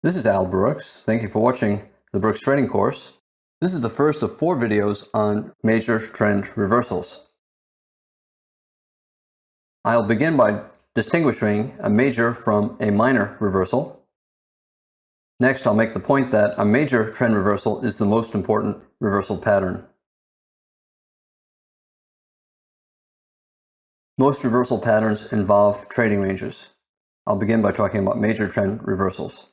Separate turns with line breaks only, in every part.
This is Al Brooks. Thank you for watching the Brooks Trading Course. This is the first of 4 videos on major trend reversals. I'll begin by distinguishing a major from a minor reversal. Next, I'll make the point that a major trend reversal is the most important reversal pattern. Most reversal patterns involve trading ranges. I'll begin by talking about major trend reversals.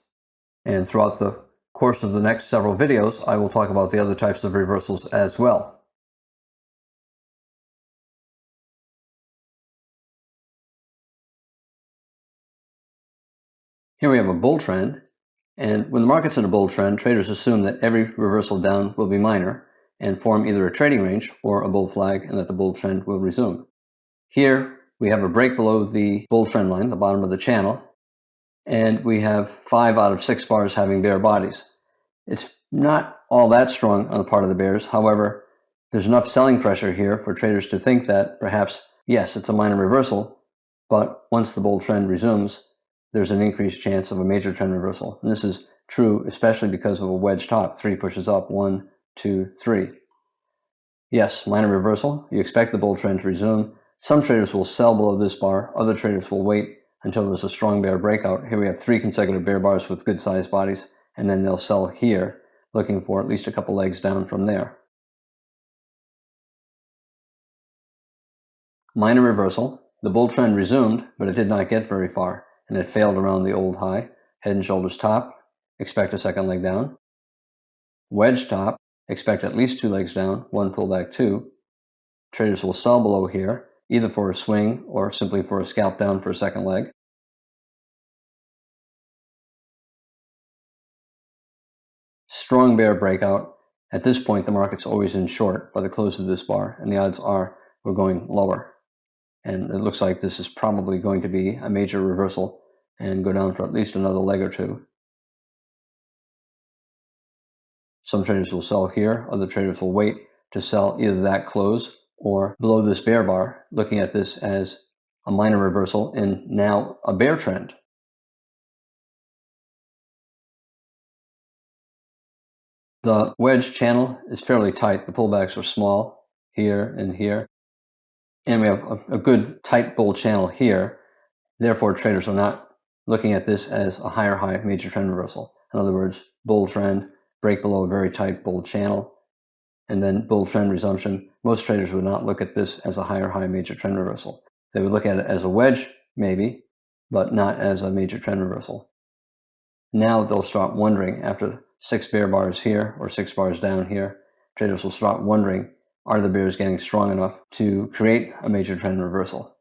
And throughout the course of the next several videos, I will talk about the other types of reversals as well. Here we have a bull trend, and when the market's in a bull trend, traders assume that every reversal down will be minor and form either a trading range or a bull flag, and that the bull trend will resume. Here we have a break below the bull trend line, the bottom of the channel, and we have 5 out of 6 bars having bear bodies. It's not all that strong on the part of the bears. However, there's enough selling pressure here for traders to think that perhaps, yes, it's a minor reversal, but once the bull trend resumes, there's an increased chance of a major trend reversal. And this is true especially because of a wedge top. 3 pushes up, 1, 2, 3. Yes, minor reversal. You expect the bull trend to resume. Some traders will sell below this bar. Other traders will wait until there's a strong bear breakout. Here we have 3 consecutive bear bars with good sized bodies, and then they'll sell here, looking for at least a couple legs down from there. Minor reversal. The bull trend resumed, but it did not get very far, and it failed around the old high. Head and shoulders top, expect a second leg down. Wedge top, expect at least 2 legs down, 1 pullback 2. Traders will sell below here, either for a swing or simply for a scalp down for a second leg. Strong bear breakout. At this point, the market's always in short by the close of this bar, and the odds are we're going lower. And it looks like this is probably going to be a major reversal and go down for at least another leg or 2. Some traders will sell here, other traders will wait to sell either that close or below this bear bar, looking at this as a minor reversal and now a bear trend. The wedge channel is fairly tight. The pullbacks are small here and here. And we have a good tight bull channel here. Therefore, traders are not looking at this as a higher high major trend reversal. In other words, bull trend, break below a very tight bull channel, and then bull trend resumption. Most traders would not look at this as a higher high major trend reversal. They would look at it as a wedge, maybe, but not as a major trend reversal. Now they'll start wondering, after 6 bear bars here or 6 bars down here, traders will start wondering, are the bears getting strong enough to create a major trend reversal?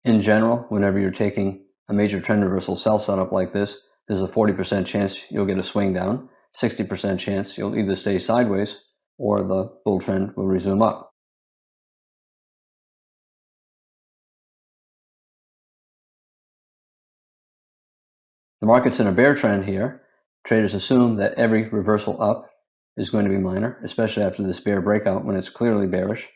In general, whenever you're taking a major trend reversal sell setup like this, there's a 40% chance you'll get a swing down, 60% chance you'll either stay sideways or the bull trend will resume up. The market's in a bear trend here. Traders assume that every reversal up is going to be minor, especially after this bear breakout when it's clearly bearish.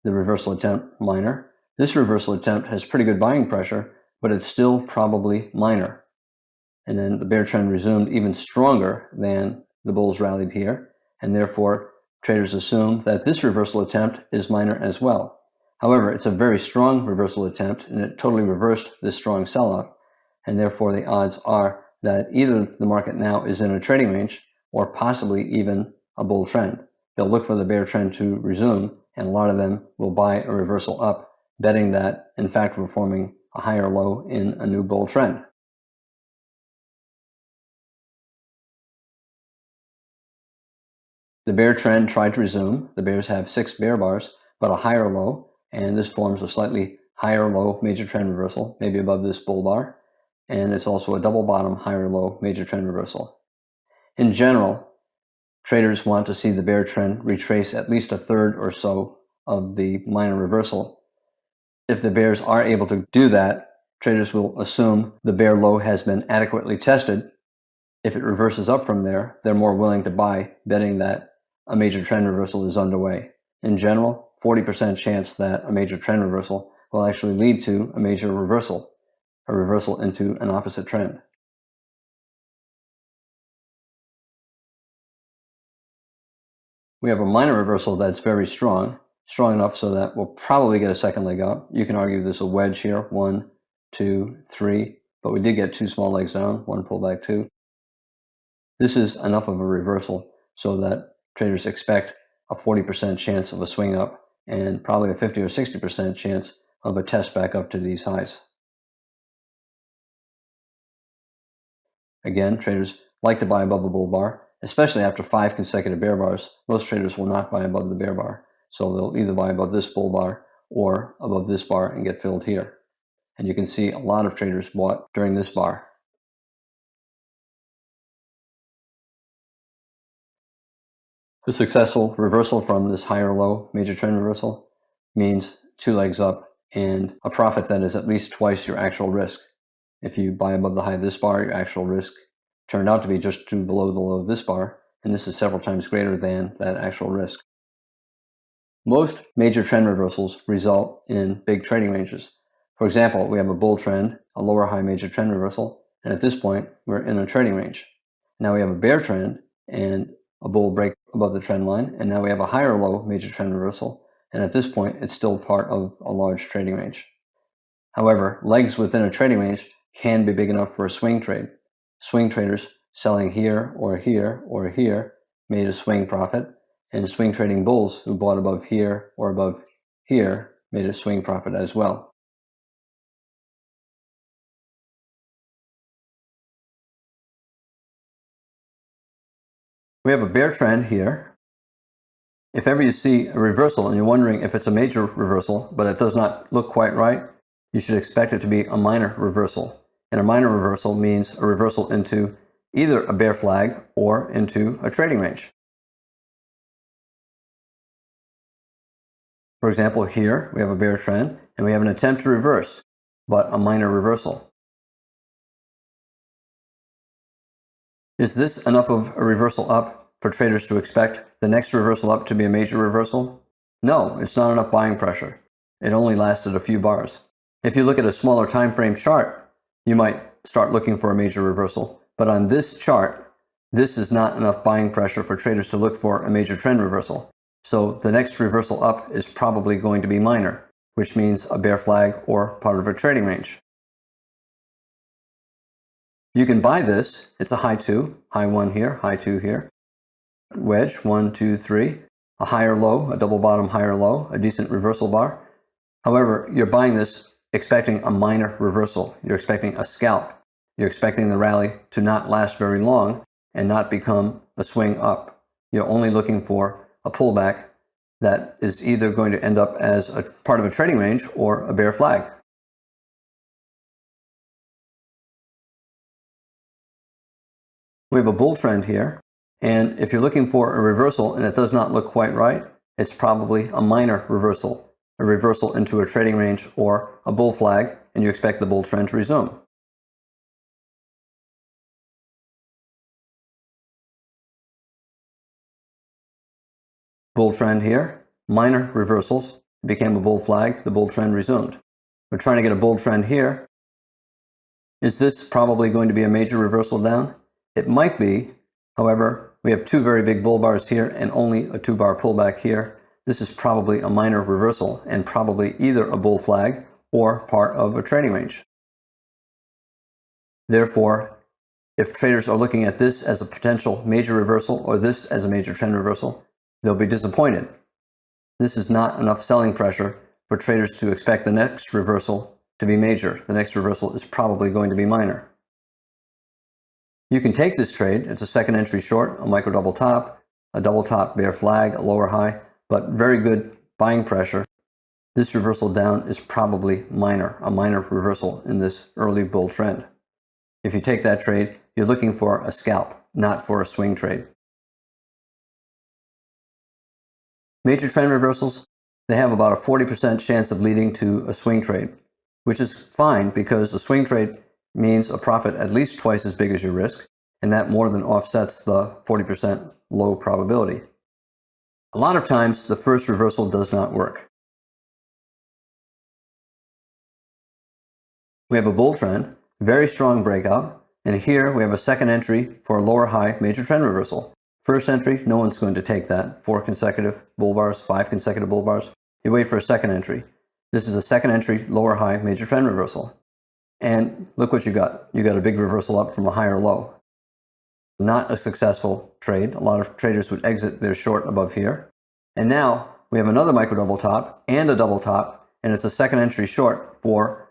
The reversal attempt minor. This reversal attempt has pretty good buying pressure, but it's still probably minor. And then the bear trend resumed even stronger than the bulls rallied here, and therefore traders assume that this reversal attempt is minor as well. However, it's a very strong reversal attempt, and it totally reversed this strong sell-off, and therefore the odds are that either the market now is in a trading range or possibly even a bull trend. They'll look for the bear trend to resume, and a lot of them will buy a reversal up, betting that, in fact, we're forming a higher low in a new bull trend. The bear trend tried to resume. The bears have 6 bear bars, but a higher low, and this forms a slightly higher low major trend reversal, maybe above this bull bar. And it's also a double bottom higher low major trend reversal. In general, traders want to see the bear trend retrace at least a third or so of the minor reversal. If the bears are able to do that, traders will assume the bear low has been adequately tested. If it reverses up from there, they're more willing to buy, betting that a major trend reversal is underway. In general, 40% chance that a major trend reversal will actually lead to a major reversal, a reversal into an opposite trend. We have a minor reversal that's very strong enough so that we'll probably get a second leg up. You can argue there's a wedge here, 1, 2, 3, but we did get 2 small legs down, 1 pullback, 2. This is enough of a reversal so that traders expect a 40% chance of a swing up and probably a 50 or 60% chance of a test back up to these highs. Again, traders like to buy above a bull bar, especially after 5 consecutive bear bars. Most traders will not buy above the bear bar, so they'll either buy above this bull bar or above this bar and get filled here. And you can see a lot of traders bought during this bar. The successful reversal from this higher low major trend reversal means 2 legs up and a profit that is at least twice your actual risk. If you buy above the high of this bar, your actual risk turned out to be just below the low of this bar, and this is several times greater than that actual risk. Most major trend reversals result in big trading ranges. For example, we have a bull trend, a lower high major trend reversal, and at this point, we're in a trading range. Now we have a bear trend and a bull break above the trend line, and now we have a higher low major trend reversal, and at this point, it's still part of a large trading range. However, legs within a trading range can be big enough for a swing trade. Swing traders selling here or here or here made a swing profit, and swing trading bulls who bought above here or above here made a swing profit as well. We have a bear trend here. If ever you see a reversal and you're wondering if it's a major reversal, but it does not look quite right, you should expect it to be a minor reversal. And a minor reversal means a reversal into either a bear flag or into a trading range. For example, here we have a bear trend and we have an attempt to reverse, but a minor reversal. Is this enough of a reversal up for traders to expect the next reversal up to be a major reversal? No, it's not enough buying pressure. It only lasted a few bars. If you look at a smaller time frame chart, you might start looking for a major reversal. But on this chart, this is not enough buying pressure for traders to look for a major trend reversal. So the next reversal up is probably going to be minor, which means a bear flag or part of a trading range. You can buy this. It's a high 2, high 1 here, high 2 here. Wedge, 1, 2, 3. A higher low, a double bottom higher low, a decent reversal bar. However, you're buying this expecting a minor reversal. You're expecting a scalp. You're expecting the rally to not last very long and not become a swing up. You're only looking for a pullback that is either going to end up as a part of a trading range or a bear flag. We have a bull trend here, and if you're looking for a reversal and it does not look quite right, it's probably a minor reversal, a reversal into a trading range or a bull flag, and you expect the bull trend to resume. Bull trend here, minor reversals, became a bull flag, the bull trend resumed. We're trying to get a bull trend here. Is this probably going to be a major reversal down? It might be. However, we have 2 very big bull bars here and only a 2-bar pullback here. This is probably a minor reversal and probably either a bull flag or part of a trading range. Therefore, if traders are looking at this as a potential major reversal or this as a major trend reversal, they'll be disappointed. This is not enough selling pressure for traders to expect the next reversal to be major. The next reversal is probably going to be minor. You can take this trade. It's a second entry short, a micro double top, a double top bear flag, a lower high, but very good buying pressure. This reversal down is probably minor, a minor reversal in this early bull trend. If you take that trade, you're looking for a scalp, not for a swing trade. Major trend reversals, they have about a 40% chance of leading to a swing trade, which is fine because a swing trade means a profit at least twice as big as your risk, and that more than offsets the 40% low probability. A lot of times, the first reversal does not work. We have a bull trend, very strong breakout, and here we have a second entry for a lower high major trend reversal. First entry, no one's going to take that. 4 consecutive bull bars, 5 consecutive bull bars. You wait for a second entry. This is a second entry, lower high major trend reversal. And look what you got. You got a big reversal up from a higher low. Not a successful trade. A lot of traders would exit their short above here. And now we have another micro double top and a double top, and it's a second entry short for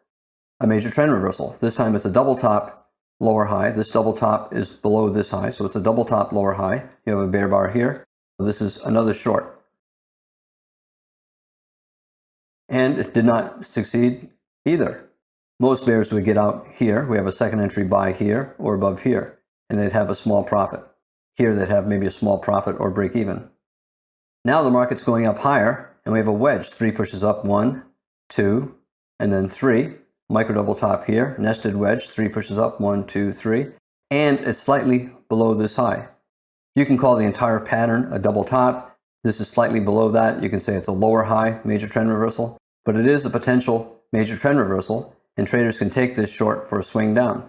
a major trend reversal. This time it's a double top, lower high. This double top is below this high, so it's a double top, lower high. You have a bear bar here. This is another short. And it did not succeed either. Most bears would get out here. We have a second entry buy here or above here, and they'd have a small profit. Here they'd have maybe a small profit or break even. Now the market's going up higher, and we have a wedge. 3 pushes up, 1, 2, and then 3. Micro double top here, nested wedge, 3 pushes up, 1, 2, 3, and it's slightly below this high. You can call the entire pattern a double top. This is slightly below that. You can say it's a lower high major trend reversal, but it is a potential major trend reversal, and traders can take this short for a swing down.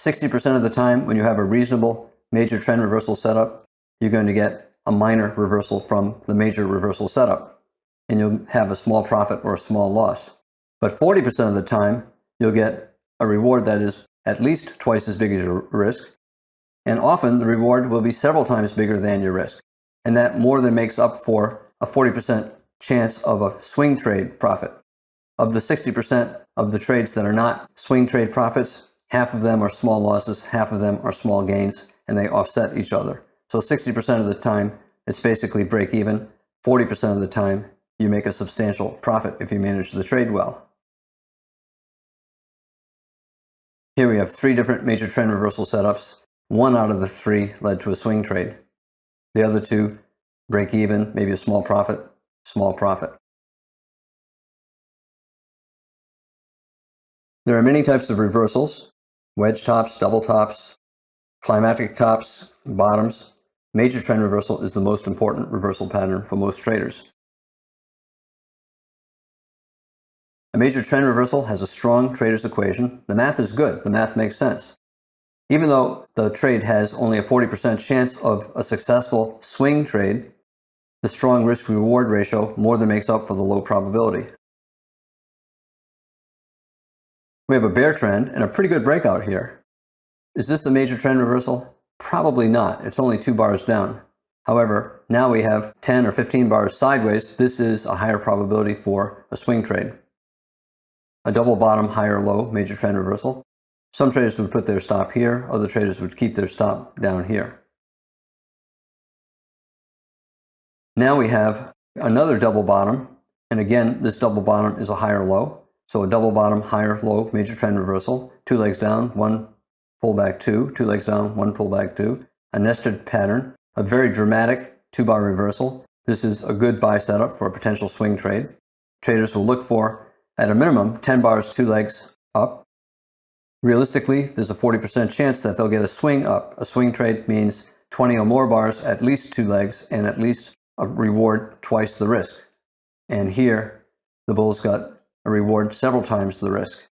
60% of the time when you have a reasonable major trend reversal setup, you're going to get a minor reversal from the major reversal setup, and you'll have a small profit or a small loss. But 40% of the time, you'll get a reward that is at least twice as big as your risk, and often the reward will be several times bigger than your risk, and that more than makes up for a 40% chance of a swing trade profit. Of the 60% of the trades that are not swing trade profits, half of them are small losses, half of them are small gains, and they offset each other. So 60% of the time, it's basically break even. 40% of the time, you make a substantial profit if you manage the trade well. Here we have 3 different major trend reversal setups. 1 out of the 3 led to a swing trade. The other 2, break even, maybe a small profit, small profit. There are many types of reversals: wedge tops, double tops, climatic tops, bottoms. Major trend reversal is the most important reversal pattern for most traders. A major trend reversal has a strong trader's equation. The math is good. The math makes sense. Even though the trade has only a 40% chance of a successful swing trade, the strong risk-reward ratio more than makes up for the low probability. We have a bear trend and a pretty good breakout here. Is this a major trend reversal? Probably not. It's only 2 bars down. However, now we have 10 or 15 bars sideways. This is a higher probability for a swing trade. A double bottom, higher low, major trend reversal. Some traders would put their stop here. Other traders would keep their stop down here. Now we have another double bottom. And again, this double bottom is a higher low. So a double bottom, higher low, major trend reversal. 2 legs down, 1 pullback 2, 2 legs down, 1 pullback 2. A nested pattern, a very dramatic 2-bar reversal. This is a good buy setup for a potential swing trade. Traders will look for, at a minimum, 10 bars, 2 legs up. Realistically, there's a 40% chance that they'll get a swing up. A swing trade means 20 or more bars, at least 2 legs, and at least a reward twice the risk. And here, the bulls got a reward several times the risk.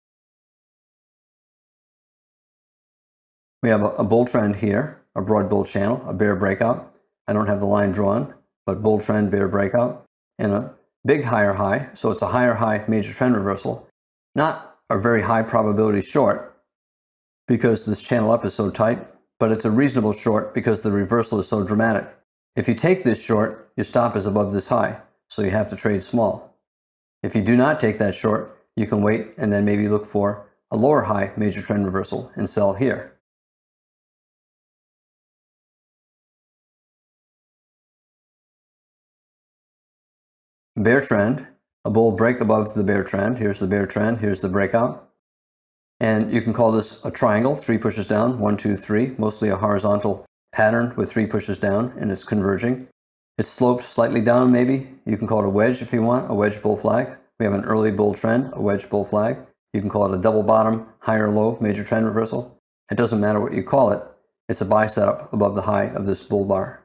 We have a bull trend here, a broad bull channel, a bear breakout. I don't have the line drawn, but bull trend, bear breakout, and a big higher high. So it's a higher high major trend reversal. Not a very high probability short because this channel up is so tight, but it's a reasonable short because the reversal is so dramatic. If you take this short, your stop is above this high, so you have to trade small. If you do not take that short, you can wait and then maybe look for a lower high major trend reversal and sell here. Bear trend, a bull break above the bear trend. Here's the bear trend, here's the breakout. And you can call this a triangle, 3 pushes down, 1, 2, 3, mostly a horizontal pattern with 3 pushes down, and it's converging. It's sloped slightly down maybe. You can call it a wedge if you want, a wedge bull flag. We have an early bull trend, a wedge bull flag. You can call it a double bottom, higher low, major trend reversal. It doesn't matter what you call it. It's a buy setup above the high of this bull bar.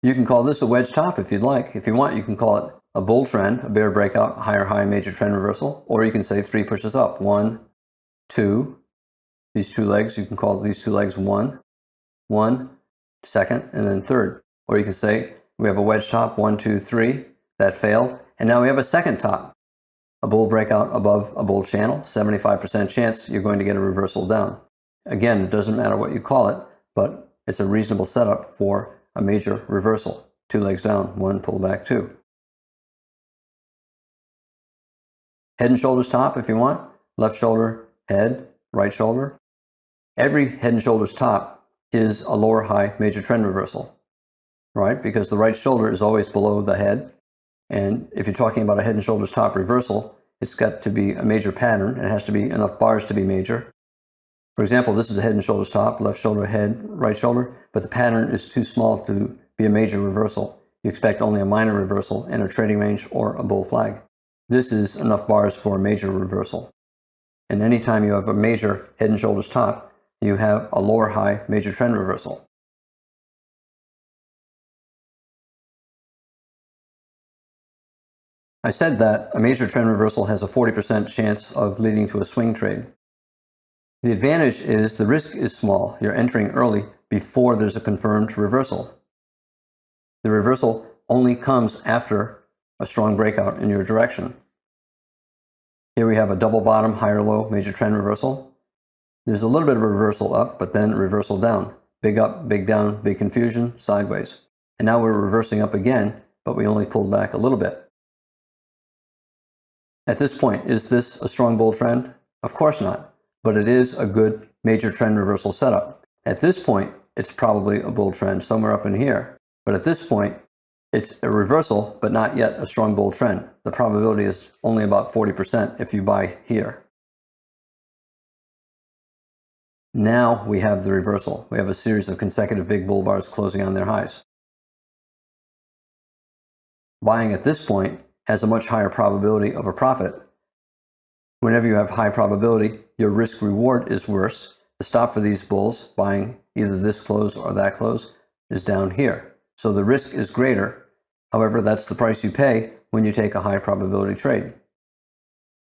You can call this a wedge top if you'd like. If you want, you can call it a bull trend, a bear breakout, higher high, major trend reversal, or you can say 3 pushes up. 1, 2, these two legs, you can call these two legs 1, 1, second, and then third. Or you can say we have a wedge top, 1, 2, 3, that failed, and now we have a second top, a bull breakout above a bull channel, 75% chance you're going to get a reversal down. Again, it doesn't matter what you call it, but it's a reasonable setup for a major reversal. 2 legs down, 1 pull back 2. Head and shoulders top if you want, left shoulder, head, right shoulder. Every head and shoulders top is a lower high major trend reversal, right? Because the right shoulder is always below the head. And if you're talking about a head and shoulders top reversal, it's got to be a major pattern. It has to be enough bars to be major. For example, this is a head and shoulders top, left shoulder, head, right shoulder, but the pattern is too small to be a major reversal. You expect only a minor reversal in a trading range or a bull flag. This is enough bars for a major reversal. And anytime you have a major head and shoulders top, you have a lower high major trend reversal. I said that a major trend reversal has a 40% chance of leading to a swing trade. The advantage is the risk is small. You're entering early before there's a confirmed reversal. The reversal only comes after a strong breakout in your direction. Here we have a double bottom, higher low, major trend reversal. There's a little bit of a reversal up, but then reversal down. Big up, big down, big confusion, sideways. And now we're reversing up again, but we only pulled back a little bit. At this point, is this a strong bull trend? Of course not, but it is a good major trend reversal setup. At this point, it's probably a bull trend somewhere up in here. But at this point, it's a reversal, but not yet a strong bull trend. The probability is only about 40% if you buy here. Now we have the reversal. We have a series of consecutive big bull bars closing on their highs. Buying at this point has a much higher probability of a profit. Whenever you have high probability, your risk reward is worse. The stop for these bulls, buying either this close or that close, is down here. So the risk is greater. However, that's the price you pay when you take a high probability trade.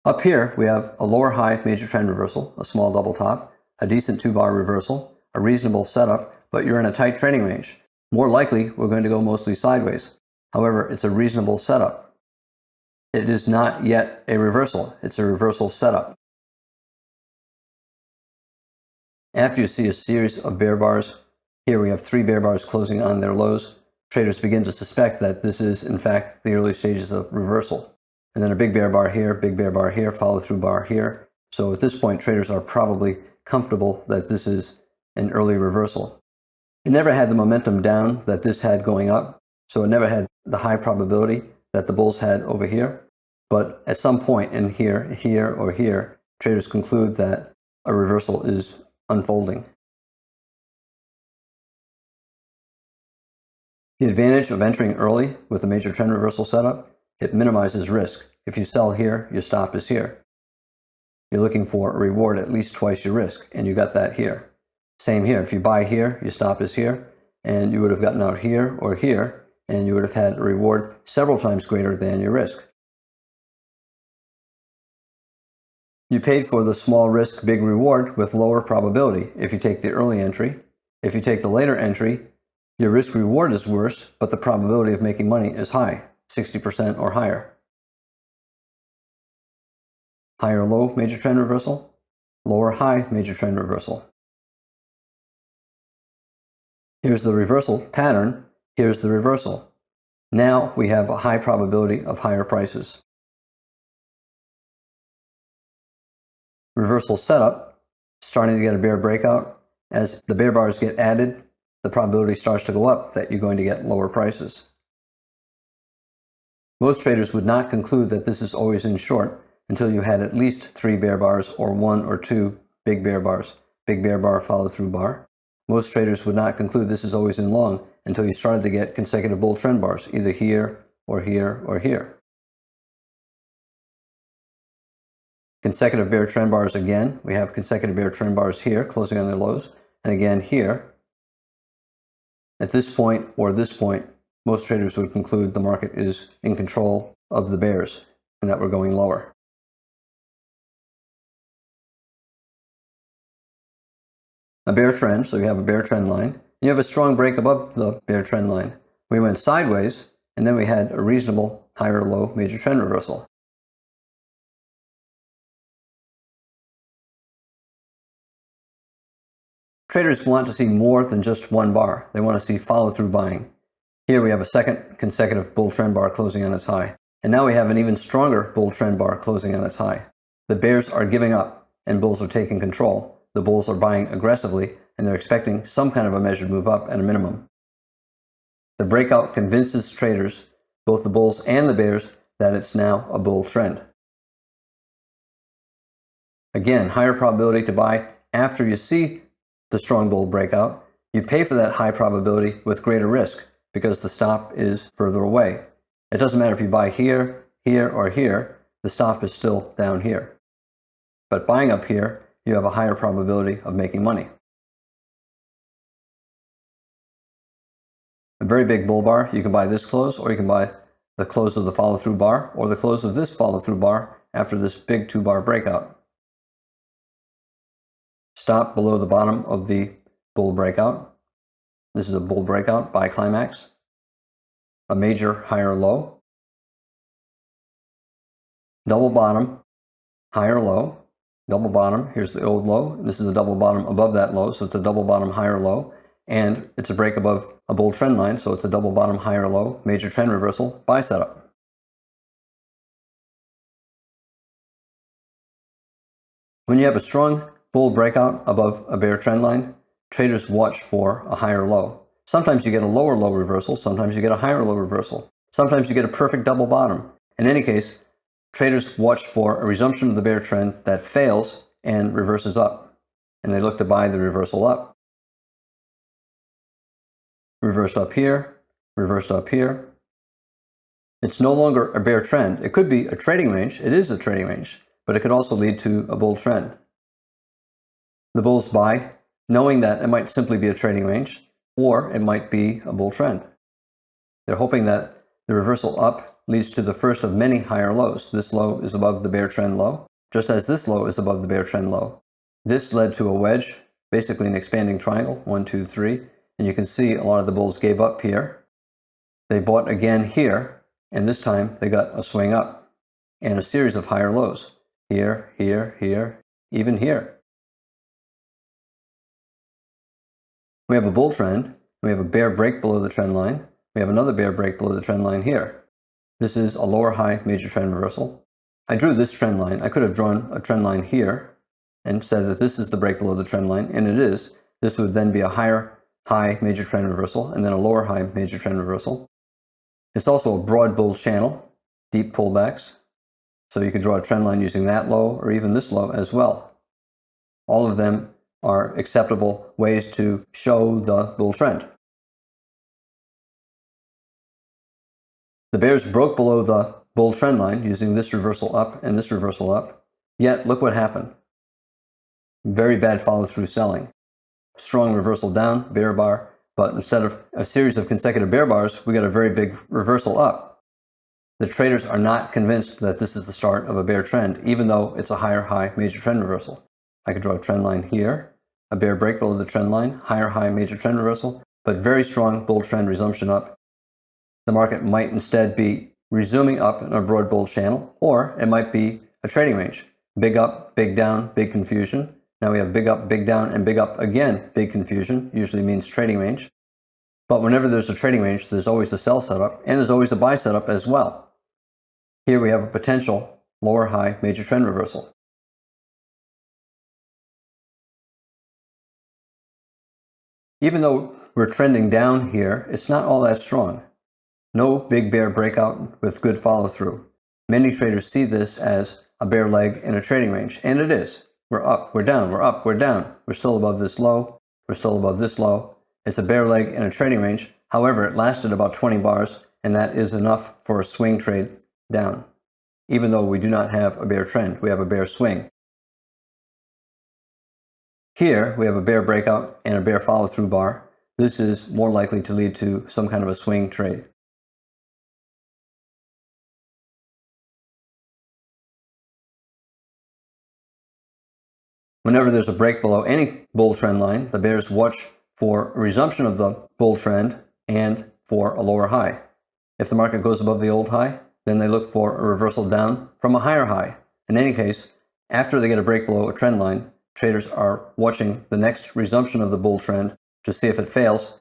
Up here, we have a lower high major trend reversal, a small double top, a decent 2-bar reversal, a reasonable setup, but you're in a tight trading range. More likely, we're going to go mostly sideways. However, it's a reasonable setup. It is not yet a reversal. It's a reversal setup. After you see a series of bear bars, here we have 3 bear bars closing on their lows, traders begin to suspect that this is, in fact, the early stages of reversal. And then a big bear bar here, follow through bar here. So at this point, traders are probably comfortable that this is an early reversal. It never had the momentum down that this had going up, so it never had the high probability that the bulls had over here. But at some point in here, here, or here, traders conclude that a reversal is unfolding. The advantage of entering early with a major trend reversal setup, it minimizes risk. If you sell here, your stop is here. You're looking for a reward at least twice your risk, and you got that here. Same here. If you buy here, your stop is here, and you would have gotten out here or here, and you would have had a reward several times greater than your risk. You paid for the small risk, big reward with lower probability if you take the early entry. If you take the later entry, your risk reward is worse, but the probability of making money is high, 60% or higher. Higher low major trend reversal, lower high major trend reversal. Here's the reversal pattern, here's the reversal. Now we have a high probability of higher prices. Reversal setup, starting to get a bear breakout. As the bear bars get added, the probability starts to go up that you're going to get lower prices. Most traders would not conclude that this is always in short until you had at least 3 bear bars or 1 or 2 big bear bars. Big bear bar, follow through bar. Most traders would not conclude this is always in long until you started to get consecutive bull trend bars, either here or here or here. Consecutive bear trend bars again. We have consecutive bear trend bars here, closing on their lows, and again here. At this point or this point, most traders would conclude the market is in control of the bears and that we're going lower. A bear trend, so you have a bear trend line. You have a strong break above the bear trend line. We went sideways, and then we had a reasonable higher low major trend reversal. Traders want to see more than just one bar. They want to see follow-through buying. Here we have a second consecutive bull trend bar closing on its high. And now we have an even stronger bull trend bar closing on its high. The bears are giving up, and bulls are taking control. The bulls are buying aggressively, and they're expecting some kind of a measured move up at a minimum. The breakout convinces traders, both the bulls and the bears, that it's now a bull trend. Again, higher probability to buy after you see the strong bull breakout. You pay for that high probability with greater risk because the stop is further away. It doesn't matter if you buy here, here, or here, the stop is still down here. But buying up here, you have a higher probability of making money. A very big bull bar, you can buy this close, or you can buy the close of the follow-through bar, or the close of this follow-through bar after this big 2-bar breakout. Stop below the bottom of the bull breakout. This is a bull breakout by climax. A major higher low. Double bottom, higher low. Double bottom, here's the old low. This is a double bottom above that low, so it's a double bottom higher low. And it's a break above a bull trend line, so it's a double bottom higher low, major trend reversal, buy setup. When you have a strong bull breakout above a bear trend line, traders watch for a higher low. Sometimes you get a lower low reversal, sometimes you get a higher low reversal. Sometimes you get a perfect double bottom. In any case, traders watch for a resumption of the bear trend that fails and reverses up, and they look to buy the reversal up. Reverse up here, reverse up here. It's no longer a bear trend. It could be a trading range. It is a trading range, but it could also lead to a bull trend. The bulls buy, knowing that it might simply be a trading range, or it might be a bull trend. They're hoping that the reversal up leads to the first of many higher lows. This low is above the bear trend low, just as this low is above the bear trend low. This led to a wedge, basically an expanding triangle, 1, 2, 3. And you can see a lot of the bulls gave up here. They bought again here, and this time they got a swing up and a series of higher lows. Here, here, here, even here. We have a bull trend. We have a bear break below the trend line. We have another bear break below the trend line here. This is a lower high major trend reversal. I drew this trend line. I could have drawn a trend line here and said that this is the break below the trend line, and it is. This would then be a higher high major trend reversal, and then a lower high major trend reversal. It's also a broad bull channel, deep pullbacks. So you could draw a trend line using that low or even this low as well. All of them are acceptable ways to show the bull trend. The bears broke below the bull trend line using this reversal up and this reversal up. Yet look what happened. Very bad follow-through selling. Strong reversal down, bear bar, but instead of a series of consecutive bear bars, we got a very big reversal up. The traders are not convinced that this is the start of a bear trend, even though it's a higher high major trend reversal. I could draw a trend line here, a bear break below the trend line, higher high major trend reversal, but very strong bull trend resumption up. The market might instead be resuming up in a broad bull channel, or it might be a trading range. Big up, big down, big confusion. Now we have big up, big down, and big up again, big confusion, usually means trading range. But whenever there's a trading range, there's always a sell setup, and there's always a buy setup as well. Here we have a potential lower high major trend reversal. Even though we're trending down here, it's not all that strong. No big bear breakout with good follow through. Many traders see this as a bear leg in a trading range, and it is. We're up, we're down, we're up, we're down. We're still above this low, we're still above this low. It's a bear leg in a trading range. However, it lasted about 20 bars, and that is enough for a swing trade down. Even though we do not have a bear trend, we have a bear swing. Here, we have a bear breakout and a bear follow-through bar. this is more likely to lead to some kind of a swing trade. Whenever there's a break below any bull trend line, the bears watch for a resumption of the bull trend and for a lower high. If the market goes above the old high, then they look for a reversal down from a higher high. In any case, after they get a break below a trend line, traders are watching the next resumption of the bull trend to see if it fails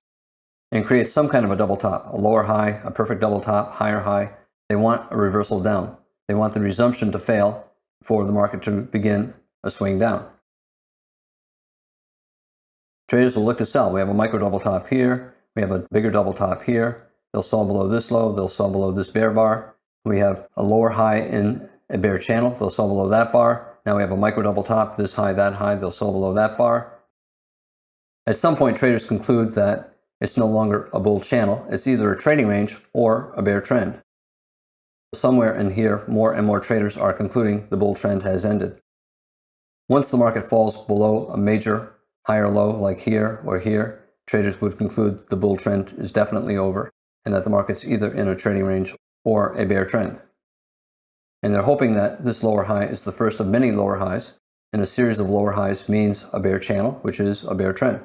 and creates some kind of a double top, a lower high, a perfect double top, higher high. They want a reversal down. They want the resumption to fail for the market to begin a swing down. Traders will look to sell. We have a micro double top here. We have a bigger double top here. They'll sell below this low. They'll sell below this bear bar. We have a lower high in a bear channel. They'll sell below that bar. Now we have a micro double top, this high, that high. They'll sell below that bar. At some point, traders conclude that it's no longer a bull channel. It's either a trading range or a bear trend. Somewhere in here, more and more traders are concluding the bull trend has ended. Once the market falls below a major higher low like here or here, traders would conclude the bull trend is definitely over and that the market's either in a trading range or a bear trend. And they're hoping that this lower high is the first of many lower highs, and a series of lower highs means a bear channel, which is a bear trend.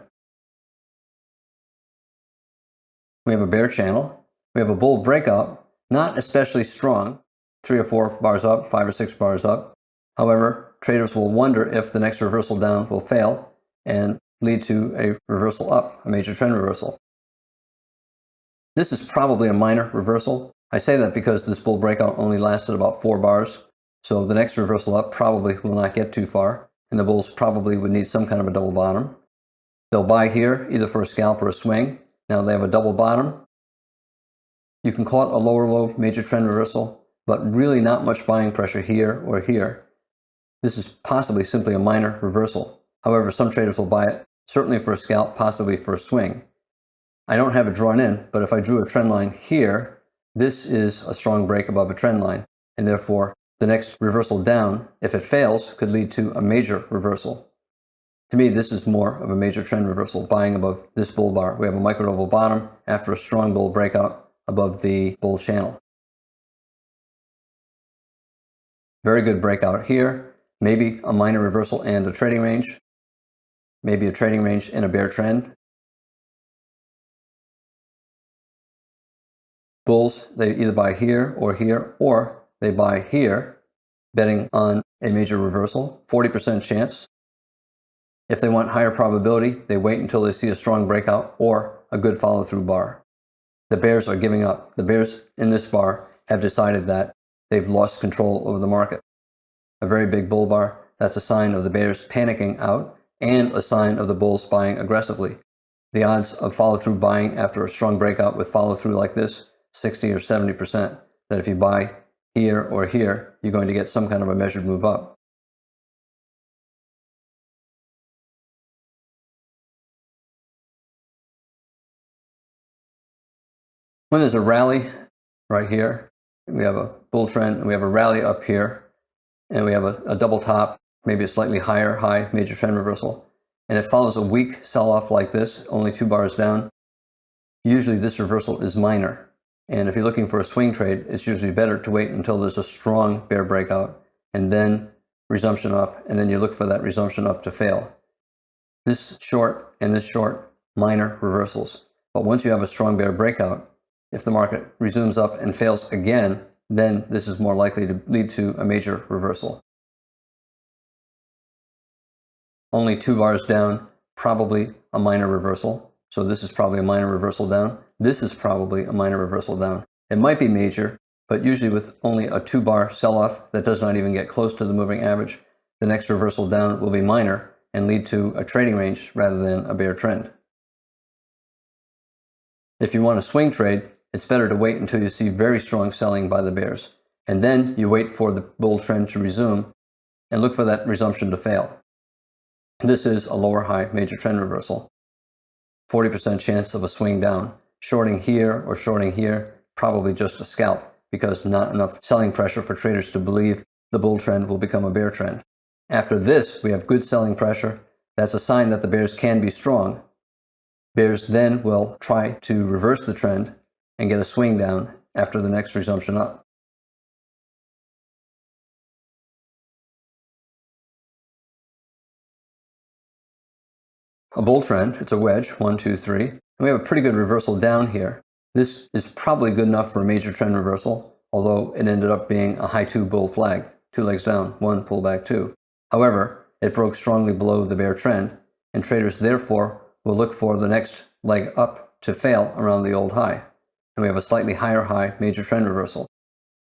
We have a bear channel. We have a bull breakout, not especially strong, 3 or 4 bars up, 5 or 6 bars up. However, traders will wonder if the next reversal down will fail and lead to a reversal up, a major trend reversal. This is probably a minor reversal. I say that because this bull breakout only lasted about 4 bars, so the next reversal up probably will not get too far, and the bulls probably would need some kind of a double bottom. They'll buy here, either for a scalp or a swing. Now they have a double bottom. You can call it a lower low major trend reversal, but really not much buying pressure here or here. This is possibly simply a minor reversal. However, some traders will buy it, certainly for a scalp, possibly for a swing. I don't have it drawn in, but if I drew a trend line here, this is a strong break above a trend line, and therefore the next reversal down, if it fails, could lead to a major reversal. To me, this is more of a major trend reversal, buying above this bull bar. We have a micro double bottom after a strong bull breakout above the bull channel. Very good breakout here, maybe a minor reversal and a trading range, maybe a trading range in a bear trend. Bulls, they either buy here, or they buy here, betting on a major reversal, 40% chance. If they want higher probability, they wait until they see a strong breakout or a good follow-through bar. The bears are giving up. The bears in this bar have decided that they've lost control over the market. A very big bull bar, that's a sign of the bears panicking out and a sign of the bulls buying aggressively. The odds of follow-through buying after a strong breakout with follow-through like this, 60 or 70%, that if you buy here or here, you're going to get some kind of a measured move up. When there's a rally right here, we have a bull trend, and we have a rally up here, and we have a double top, maybe a slightly higher high major trend reversal, and it follows a weak sell-off like this, only 2 bars down. Usually this reversal is minor, and if you're looking for a swing trade, it's usually better to wait until there's a strong bear breakout, and then resumption up, and then you look for that resumption up to fail. This short and this short, minor reversals. But once you have a strong bear breakout, if the market resumes up and fails again, then this is more likely to lead to a major reversal. Only 2 bars down, probably a minor reversal. So this is probably a minor reversal down. This is probably a minor reversal down. It might be major, but usually with only a 2-bar sell-off that does not even get close to the moving average, the next reversal down will be minor and lead to a trading range rather than a bear trend. If you want a swing trade, it's better to wait until you see very strong selling by the bears, and then you wait for the bull trend to resume and look for that resumption to fail. This is a lower high major trend reversal. 40% chance of a swing down. Shorting here or shorting here, probably just a scalp, because not enough selling pressure for traders to believe the bull trend will become a bear trend. After this, we have good selling pressure. That's a sign that the bears can be strong. Bears then will try to reverse the trend and get a swing down after the next resumption up. A bull trend, it's a wedge, 1, 2, 3. And we have a pretty good reversal down here. This is probably good enough for a major trend reversal, although it ended up being a high 2 bull flag, 2 legs down, 1 pullback 2. However, it broke strongly below the bear trend, and traders therefore will look for the next leg up to fail around the old high. And we have a slightly higher high major trend reversal.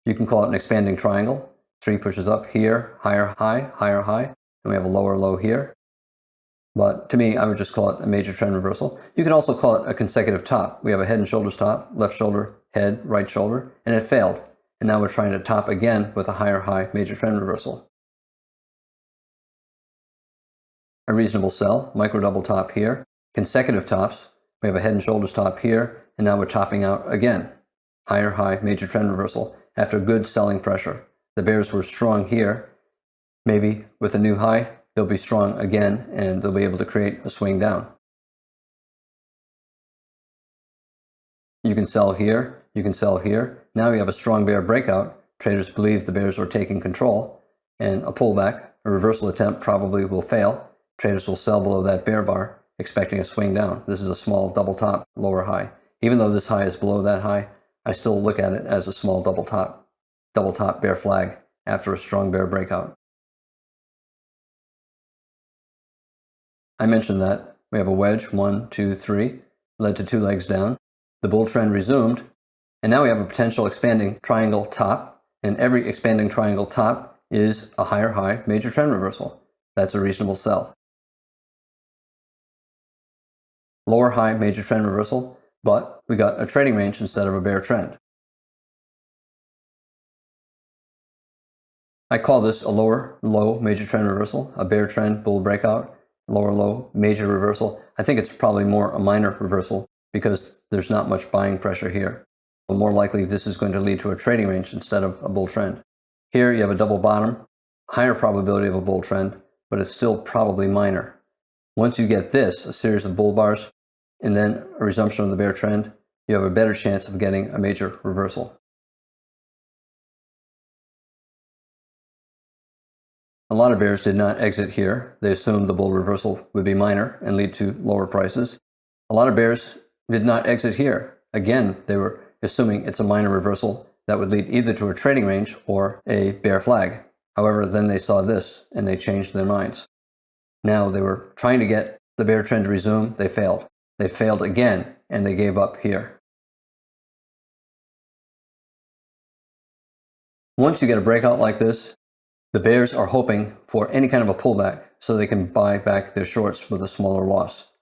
You can call it an expanding triangle. 3 pushes up here, higher high, and we have a lower low here. But to me, I would just call it a major trend reversal. You can also call it a consecutive top. We have a head and shoulders top, left shoulder, head, right shoulder, and it failed. And now we're trying to top again with a higher high major trend reversal. A reasonable sell, micro double top here, consecutive tops. We have a head and shoulders top here, and now we're topping out again. Higher high major trend reversal after good selling pressure. The bears were strong here. Maybe with a new high, they'll be strong again, and they'll be able to create a swing down. You can sell here, you can sell here. Now we have a strong bear breakout. Traders believe the bears are taking control, and a pullback, a reversal attempt probably will fail. Traders will sell below that bear bar, expecting a swing down. This is a small double top, lower high. Even though this high is below that high, I still look at it as a small double top bear flag after a strong bear breakout. I mentioned that we have a wedge, 1, 2, 3, led to 2 legs down. The bull trend resumed, and now we have a potential expanding triangle top, and every expanding triangle top is a higher high major trend reversal. That's a reasonable sell. Lower high major trend reversal, but we got a trading range instead of a bear trend. I call this a lower low major trend reversal, a bear trend bull breakout. Lower low, major reversal. I think it's probably more a minor reversal because there's not much buying pressure here. More likely this is going to lead to a trading range instead of a bull trend. Here you have a double bottom, higher probability of a bull trend, but it's still probably minor. Once you get this, a series of bull bars, and then a resumption of the bear trend, you have a better chance of getting a major reversal. A lot of bears did not exit here. They assumed the bull reversal would be minor and lead to lower prices. A lot of bears did not exit here. Again, they were assuming it's a minor reversal that would lead either to a trading range or a bear flag. However, then they saw this and they changed their minds. Now they were trying to get the bear trend to resume. They failed. They failed again and they gave up here. Once you get a breakout like this, the bears are hoping for any kind of a pullback so they can buy back their shorts with a smaller loss.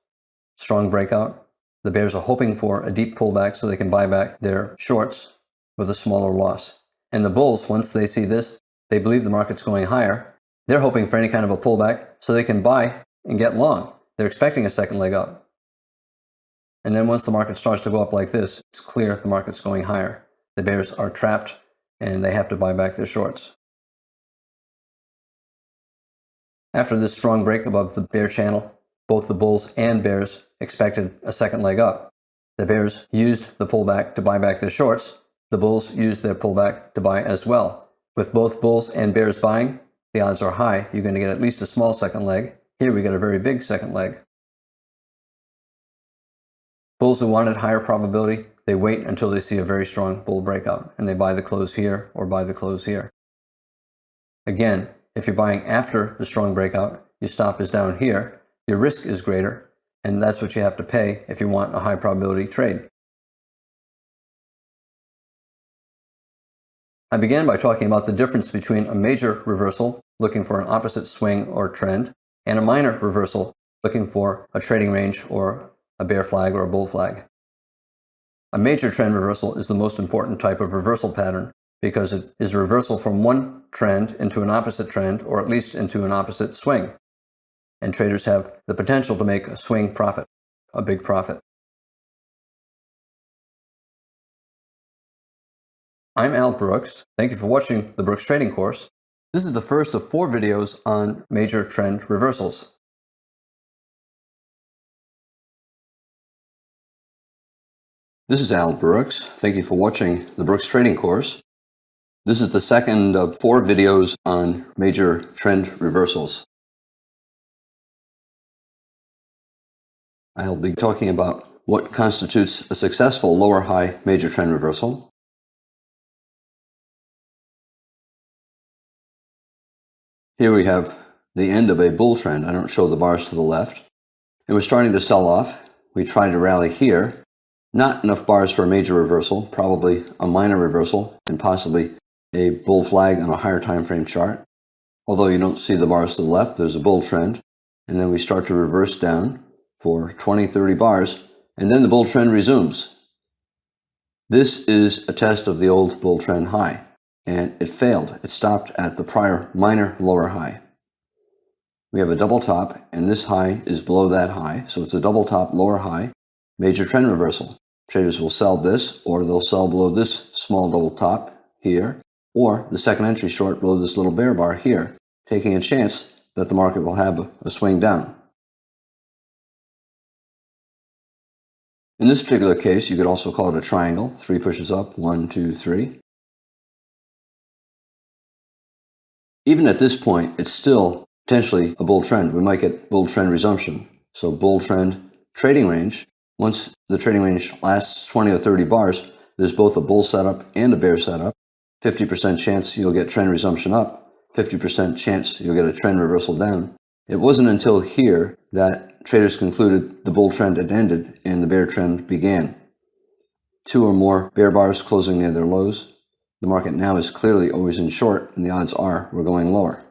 Strong breakout. The bears are hoping for a deep pullback so they can buy back their shorts with a smaller loss. And the bulls, once they see this, they believe the market's going higher. They're hoping for any kind of a pullback so they can buy and get long. They're expecting a second leg up. And then once the market starts to go up like this, it's clear the market's going higher. The bears are trapped and they have to buy back their shorts. After this strong break above the bear channel, both the bulls and bears expected a second leg up. The bears used the pullback to buy back their shorts. The bulls used their pullback to buy as well. With both bulls and bears buying, the odds are high you're going to get at least a small second leg. Here we get a very big second leg. Bulls who wanted higher probability, they wait until they see a very strong bull breakout, and they buy the close here or buy the close here. Again, if you're buying after the strong breakout, your stop is down here, your risk is greater, and that's what you have to pay if you want a high probability trade. I began by talking about the difference between a major reversal, looking for an opposite swing or trend, and a minor reversal, looking for a trading range or a bear flag or a bull flag. A major trend reversal is the most important type of reversal pattern because it is a reversal from one trend into an opposite trend, or at least into an opposite swing. And traders have the potential to make a swing profit, a big profit. I'm Al Brooks. Thank you for watching the Brooks Trading Course. This is the first of 4 videos on major trend reversals. This is Al Brooks. Thank you for watching the Brooks Trading Course. This is the second of 4 videos on major trend reversals. I'll be talking about what constitutes a successful lower high major trend reversal. Here we have the end of a bull trend. I don't show the bars to the left. It was starting to sell off. We tried to rally here. Not enough bars for a major reversal, probably a minor reversal, and possibly a bull flag on a higher time frame chart. Although you don't see the bars to the left, there's a bull trend. And then we start to reverse down for 20, 30 bars, and then the bull trend resumes. This is a test of the old bull trend high, and it failed. It stopped at the prior minor lower high. We have a double top, and this high is below that high, so it's a double top lower high major trend reversal. Traders will sell this, or they'll sell below this small double top here, or the second entry short below this little bear bar here, taking a chance that the market will have a swing down. In this particular case, you could also call it a triangle. 3 pushes up, 1, 2, 3. Even at this point, it's still potentially a bull trend. We might get bull trend resumption. So bull trend trading range. Once the trading range lasts 20 or 30 bars, there's both a bull setup and a bear setup. 50% chance you'll get trend resumption up, 50% chance you'll get a trend reversal down. It wasn't until here that traders concluded the bull trend had ended and the bear trend began. 2 or more bear bars closing near their lows. The market now is clearly always in short, and the odds are we're going lower.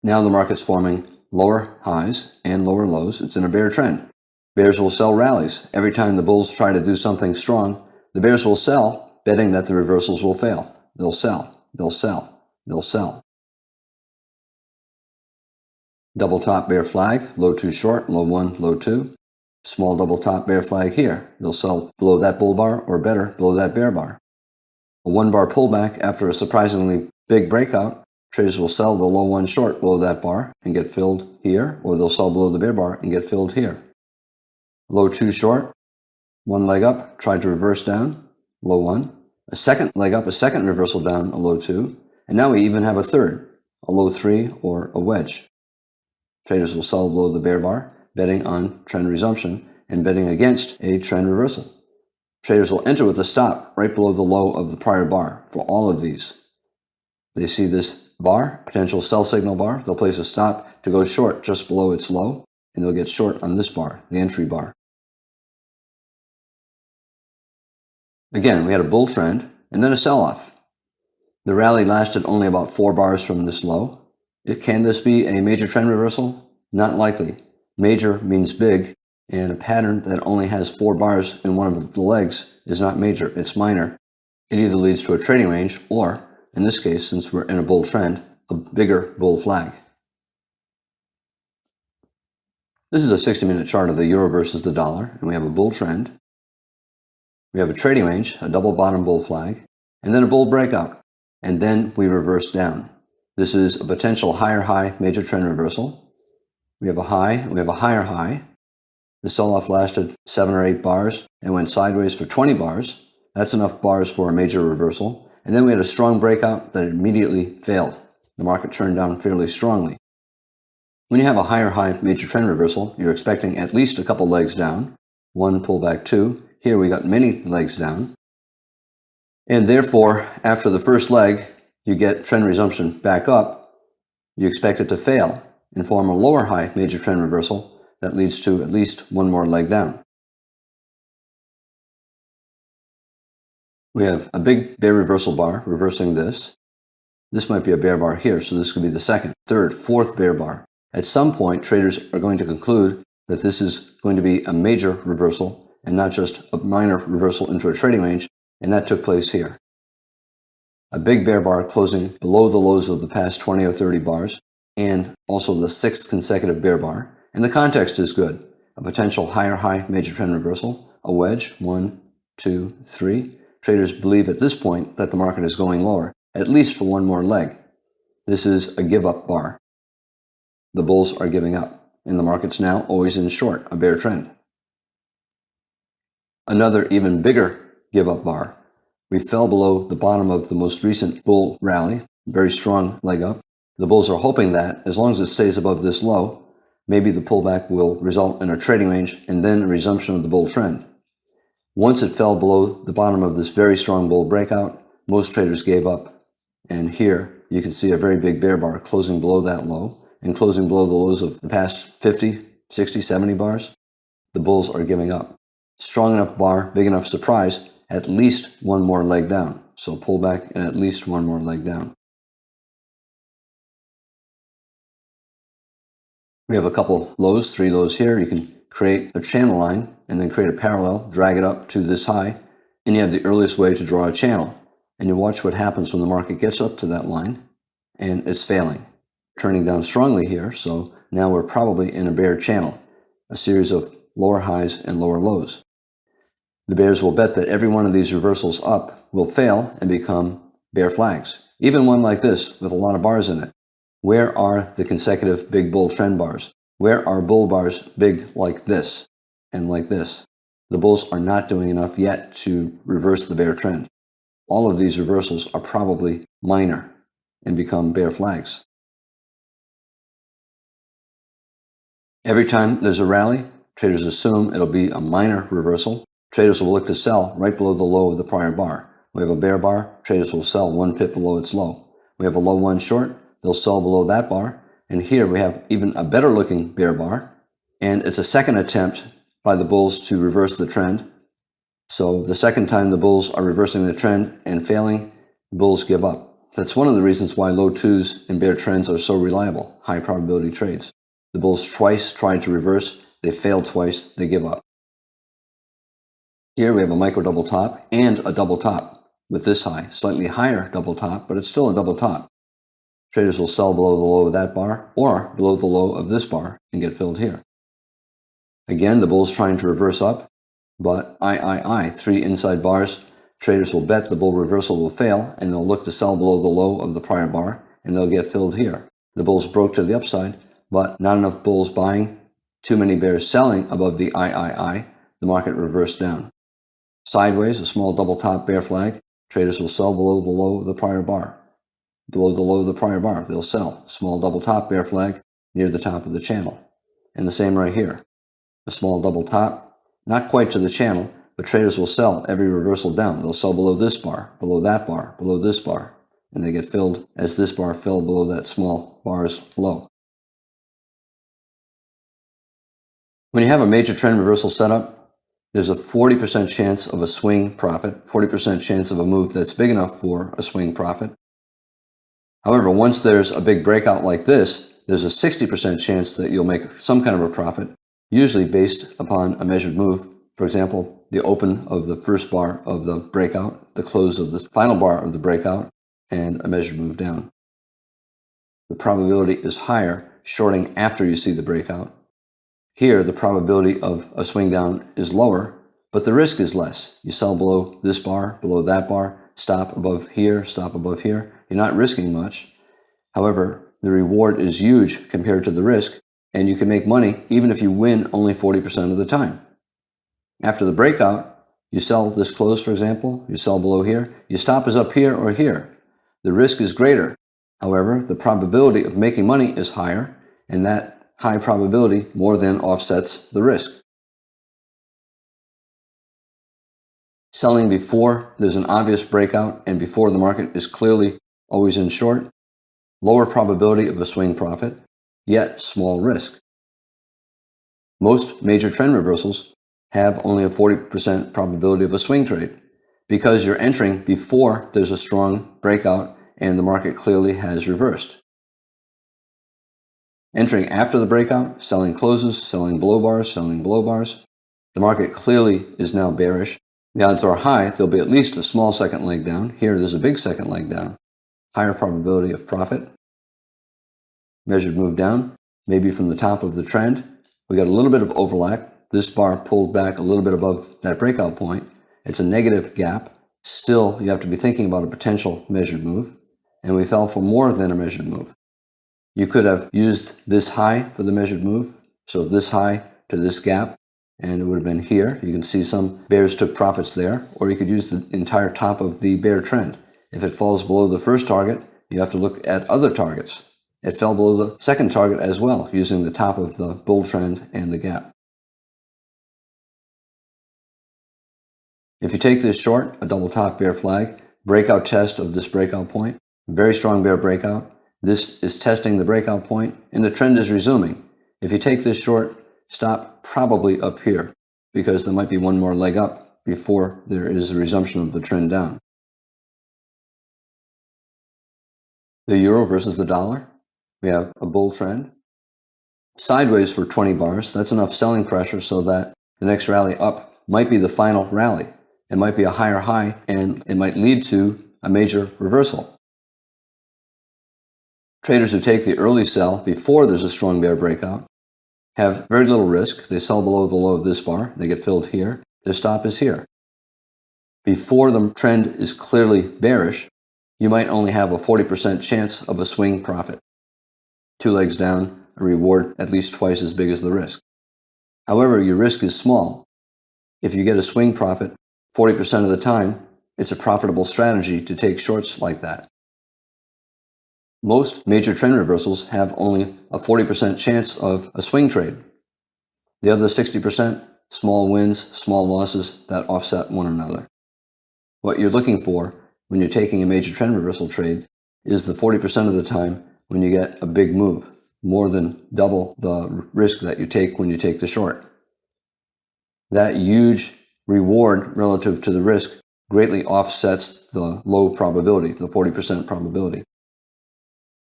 Now the market's forming lower highs and lower lows. It's in a bear trend. Bears will sell rallies. Every time the bulls try to do something strong, the bears will sell, betting that the reversals will fail. They'll sell, they'll sell, they'll sell. Double top bear flag, low 2 short, low 1, low 2. Small double top bear flag here. They'll sell below that bull bar, or better, below that bear bar. A 1 bar pullback after a surprisingly big breakout. Traders will sell the low 1 short below that bar and get filled here, or they'll sell below the bear bar and get filled here. Low 2 short, 1 leg up, tried to reverse down, low 1. A second leg up, a second reversal down, a low 2. And now we even have a third, a low 3 or a wedge. Traders will sell below the bear bar, betting on trend resumption and betting against a trend reversal. Traders will enter with a stop right below the low of the prior bar for all of these. They see this bar, potential sell signal bar, they'll place a stop to go short just below its low, and they'll get short on this bar, the entry bar. Again, we had a bull trend and then a sell-off. The rally lasted only about 4 bars from this low. Can this be a major trend reversal? Not likely. Major means big, and a pattern that only has 4 bars in one of the legs is not major, it's minor. It either leads to a trading range or, in this case, since we're in a bull trend, a bigger bull flag. This is a 60-minute chart of the euro versus the dollar, and we have a bull trend. We have a trading range, a double bottom bull flag, and then a bull breakout, and then we reverse down. This is a potential higher high major trend reversal. We have a high, and we have a higher high. The sell-off lasted 7 or 8 bars and went sideways for 20 bars. That's enough bars for a major reversal. And then we had a strong breakout that immediately failed. The market turned down fairly strongly. When you have a higher high major trend reversal, you're expecting at least a couple legs down. 1 pullback 2. Here we got many legs down. And therefore, after the first leg, you get trend resumption back up. You expect it to fail and form a lower high major trend reversal that leads to at least 1 more leg down. We have a big bear reversal bar reversing this. This might be a bear bar here, so this could be the second, third, fourth bear bar. At some point, traders are going to conclude that this is going to be a major reversal and not just a minor reversal into a trading range, and that took place here. A big bear bar closing below the lows of the past 20 or 30 bars, and also the 6th consecutive bear bar. And the context is good. A potential higher high major trend reversal, a wedge, 1, 2, 3. Traders believe at this point that the market is going lower, at least for 1 more leg. This is a give-up bar. The bulls are giving up. and the market's now always in short, a bear trend. Another even bigger give-up bar. We fell below the bottom of the most recent bull rally, very strong leg up. The bulls are hoping that, as long as it stays above this low, maybe the pullback will result in a trading range and then a resumption of the bull trend. Once it fell below the bottom of this very strong bull breakout, most traders gave up. And here you can see a very big bear bar closing below that low and closing below the lows of the past 50, 60, 70 bars. The bulls are giving up. Strong enough bar, big enough surprise, at least one more leg down. So pullback and at least one more leg down. We have a couple lows, 3 lows here. You can create a channel line and then create a parallel, drag it up to this high, and you have the earliest way to draw a channel. And you watch what happens when the market gets up to that line and it's failing. Turning down strongly here, so now we're probably in a bear channel, a series of lower highs and lower lows. The bears will bet that every one of these reversals up will fail and become bear flags. Even one like this with a lot of bars in it. Where are the consecutive big bull trend bars? Where are bull bars big like this and like this? The bulls are not doing enough yet to reverse the bear trend. All of these reversals are probably minor and become bear flags. Every time there's a rally, traders assume it'll be a minor reversal. Traders will look to sell right below the low of the prior bar. We have a bear bar, traders will sell 1 pip below its low. We have a low 1 short, they'll sell below that bar. And here we have even a better looking bear bar. And it's a second attempt by the bulls to reverse the trend. So the second time the bulls are reversing the trend and failing, bulls give up. That's one of the reasons why low 2s and bear trends are so reliable, high probability trades. The bulls twice tried to reverse, they failed twice, they give up. Here we have a micro double top and a double top with this high, slightly higher double top, but it's still a double top. Traders will sell below the low of that bar or below the low of this bar and get filled here. Again, the bull's trying to reverse up, but 3 inside bars. Traders will bet the bull reversal will fail and they'll look to sell below the low of the prior bar and they'll get filled here. The bulls broke to the upside, but not enough bulls buying, too many bears selling above the the market reversed down. Sideways, a small double top bear flag. Traders will sell below the low of the prior bar. Below the low of the prior bar, they'll sell. Small double top bear flag near the top of the channel. And the same right here. A small double top, not quite to the channel, but traders will sell every reversal down. They'll sell below this bar, below that bar, below this bar, and they get filled as this bar fell below that small bar's low. When you have a major trend reversal setup, there's a 40% chance of a swing profit, 40% chance of a move that's big enough for a swing profit. However, once there's a big breakout like this, there's a 60% chance that you'll make some kind of a profit, usually based upon a measured move. For example, the open of the first bar of the breakout, the close of the final bar of the breakout, and a measured move down. The probability is higher shorting after you see the breakout. Here, the probability of a swing down is lower, but the risk is less. You sell below this bar, below that bar, stop above here, stop above here. You're not risking much. However, the reward is huge compared to the risk, and you can make money even if you win only 40% of the time. After the breakout, you sell this close, for example, you sell below here, your stop is up here or here. The risk is greater. However, the probability of making money is higher, and that high probability more than offsets the risk. Selling before there's an obvious breakout and before the market is clearly always in short, lower probability of a swing profit, yet small risk. Most major trend reversals have only a 40% probability of a swing trade because you're entering before there's a strong breakout and the market clearly has reversed. Entering after the breakout, selling closes, selling below bars, selling below bars. The market clearly is now bearish. The odds are high, there'll be at least a small second leg down. Here, there's a big second leg down. Higher probability of profit. Measured move down, maybe from the top of the trend. We got a little bit of overlap. This bar pulled back a little bit above that breakout point. It's a negative gap. Still, you have to be thinking about a potential measured move. And we fell for more than a measured move. You could have used this high for the measured move, So this high to this gap, and it would have been here. You can see some bears took profits there, or you could use the entire top of the bear trend. If it falls below the first target, you have to look at other targets. It fell below the second target as well, using the top of the bull trend and the gap. If you take this short, a double top bear flag, breakout test of this breakout point, very strong bear breakout. This is testing the breakout point, and the trend is resuming. If you take this short, stop probably up here, because there might be one more leg up before there is a resumption of the trend down. The euro versus the dollar. We have a bull trend. Sideways for 20 bars. That's enough selling pressure so that the next rally up might be the final rally. It might be a higher high, and it might lead to a major reversal. Traders who take the early sell before there's a strong bear breakout have very little risk. They sell below the low of this bar. They get filled here. Their stop is here. Before the trend is clearly bearish, you might only have a 40% chance of a swing profit. 2 legs down, a reward at least twice as big as the risk. However, your risk is small. If you get a swing profit 40% of the time, it's a profitable strategy to take shorts like that. Most major trend reversals have only a 40% chance of a swing trade. The other 60%, small wins, small losses that offset one another. What you're looking for when you're taking a major trend reversal trade is the 40% of the time when you get a big move, more than double the risk that you take when you take the short. That huge reward relative to the risk greatly offsets the low probability, the 40% probability.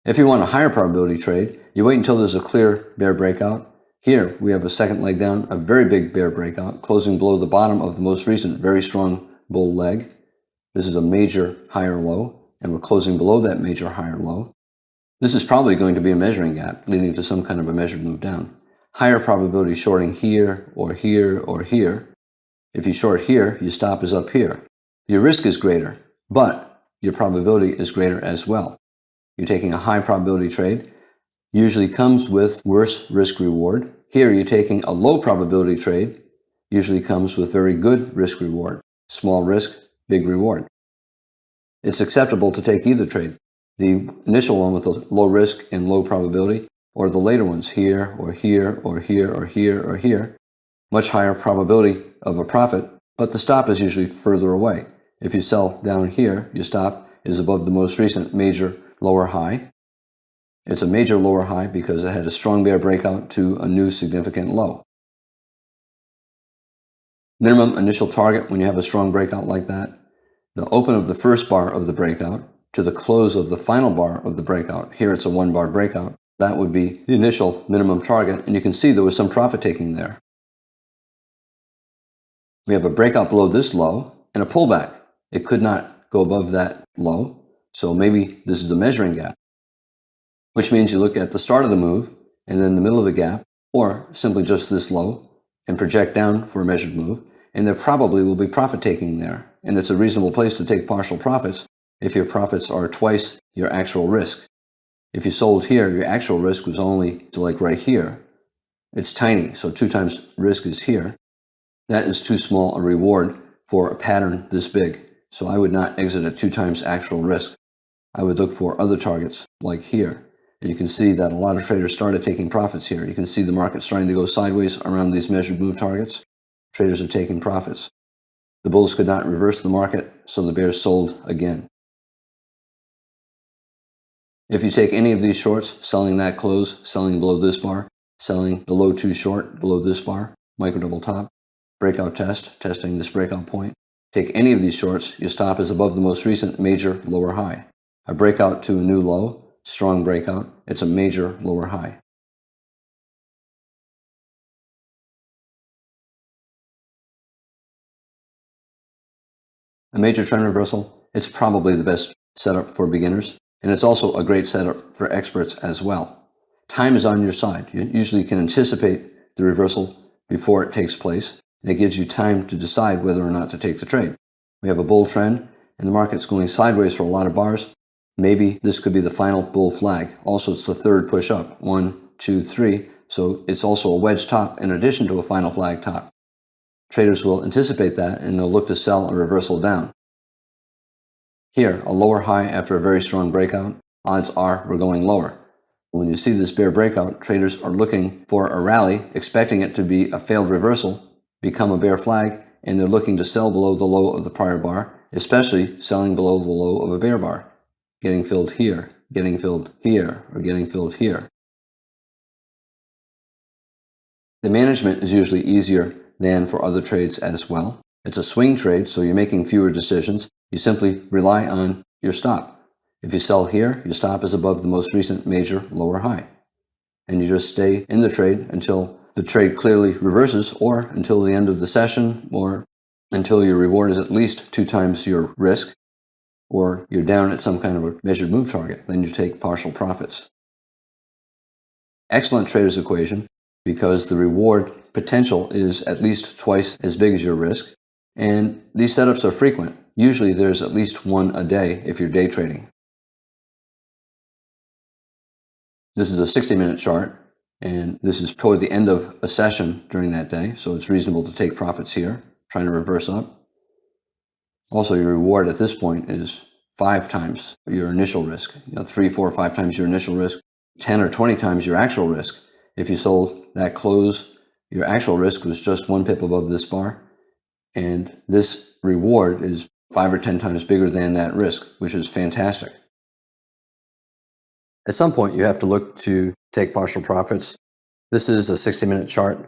If you want a higher probability trade, you wait until there's a clear bear breakout. Here we have a second leg down, a very big bear breakout, closing below the bottom of the most recent very strong bull leg. This is a major higher low, and we're closing below that major higher low. This is probably going to be a measuring gap, leading to some kind of a measured move down. Higher probability shorting here, or here, or here. If you short here, your stop is up here. Your risk is greater, but your probability is greater as well. You're taking a high probability trade, usually comes with worse risk reward. Here you're taking a low probability trade, usually comes with very good risk reward. Small risk, big reward. It's acceptable to take either trade. The initial one with the low risk and low probability, or the later ones here, or here, or here, or here, or here. Much higher probability of a profit, but the stop is usually further away. If you sell down here, your stop is above the most recent major lower high. It's a major lower high because it had a strong bear breakout to a new significant low. Minimum initial target when you have a strong breakout like that, the open of the first bar of the breakout to the close of the final bar of the breakout. Here it's a 1 bar breakout. That would be the initial minimum target, and you can see there was some profit taking there. We have a breakout below this low and a pullback. It could not go above that low, so maybe this is a measuring gap, which means you look at the start of the move and then the middle of the gap, or simply just this low, and project down for a measured move, and there probably will be profit taking there. And it's a reasonable place to take partial profits if your profits are twice your actual risk. If you sold here, your actual risk was only to like right here. It's tiny, so 2 times risk is here. That is too small a reward for a pattern this big. So I would not exit at 2 times actual risk. I would look for other targets like here. And you can see that a lot of traders started taking profits here. You can see the market starting to go sideways around these measured move targets. Traders are taking profits. The bulls could not reverse the market, so the bears sold again. If you take any of these shorts, selling that close, selling below this bar, selling the low 2 short below this bar, micro double top, breakout test, testing this breakout point. Take any of these shorts, your stop is above the most recent major lower high. A breakout to a new low, strong breakout, it's a major lower high. A major trend reversal, it's probably the best setup for beginners, and it's also a great setup for experts as well. Time is on your side. You usually can anticipate the reversal before it takes place, and it gives you time to decide whether or not to take the trade. We have a bull trend, and the market's going sideways for a lot of bars. Maybe this could be the final bull flag. Also, it's the third push up. 1, 2, 3. so it's also a wedge top in addition to a final flag top. Traders will anticipate that and they'll look to sell a reversal down. Here, a lower high after a very strong breakout, odds are we're going lower. When you see this bear breakout, traders are looking for a rally, expecting it to be a failed reversal, become a bear flag, and they're looking to sell below the low of the prior bar, especially selling below the low of a bear bar, getting filled here, getting filled here, or getting filled here. The management is usually easier than for other trades as well. It's a swing trade, so you're making fewer decisions. You simply rely on your stop. If you sell here, your stop is above the most recent major lower high. And you just stay in the trade until the trade clearly reverses, or until the end of the session, or until your reward is at least 2 times your risk, or you're down at some kind of a measured move target. Then you take partial profits. Excellent trader's equation, because the reward potential is at least twice as big as your risk. And these setups are frequent. Usually there's at least one a day if you're day trading. This is a 60-minute chart, and this is toward the end of a session during that day, so it's reasonable to take profits here, trying to reverse up. Also, your reward at this point is 5 times your initial risk. 3, 4, 5 times your initial risk, 10 or 20 times your actual risk. If you sold that close, your actual risk was just 1 pip above this bar, and this reward is 5 or 10 times bigger than that risk, which is fantastic. At some point, you have to look to take partial profits. This is a 60-minute chart.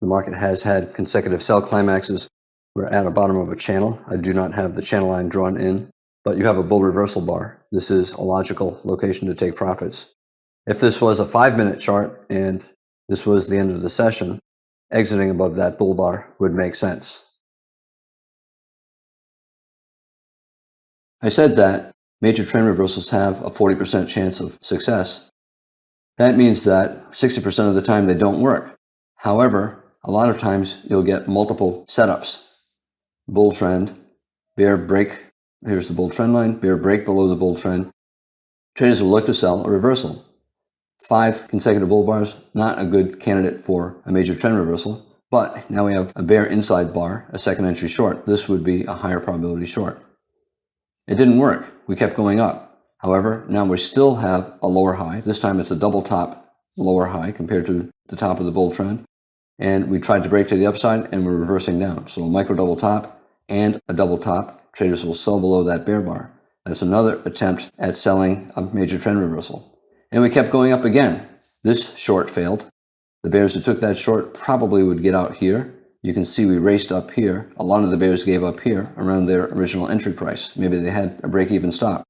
The market has had consecutive sell climaxes. We're at the bottom of a channel. I do not have the channel line drawn in, but you have a bull reversal bar. This is a logical location to take profits. If this was a 5-minute chart and this was the end of the session, exiting above that bull bar would make sense. I said that major trend reversals have a 40% chance of success. That means that 60% of the time they don't work. However, a lot of times you'll get multiple setups. Bull trend, bear break, here's the bull trend line, bear break below the bull trend. Traders will look to sell a reversal. 5 consecutive bull bars, not a good candidate for a major trend reversal, but now we have a bear inside bar, a second entry short. This would be a higher probability short. It didn't work. We kept going up. However, now we still have a lower high. This time it's a double top lower high compared to the top of the bull trend. And we tried to break to the upside and we're reversing down. So a micro double top and a double top. Traders will sell below that bear bar. That's another attempt at selling a major trend reversal. And we kept going up again. This short failed. The bears who took that short probably would get out here. You can see we raced up here. A lot of the bears gave up here around their original entry price. Maybe they had a break-even stop.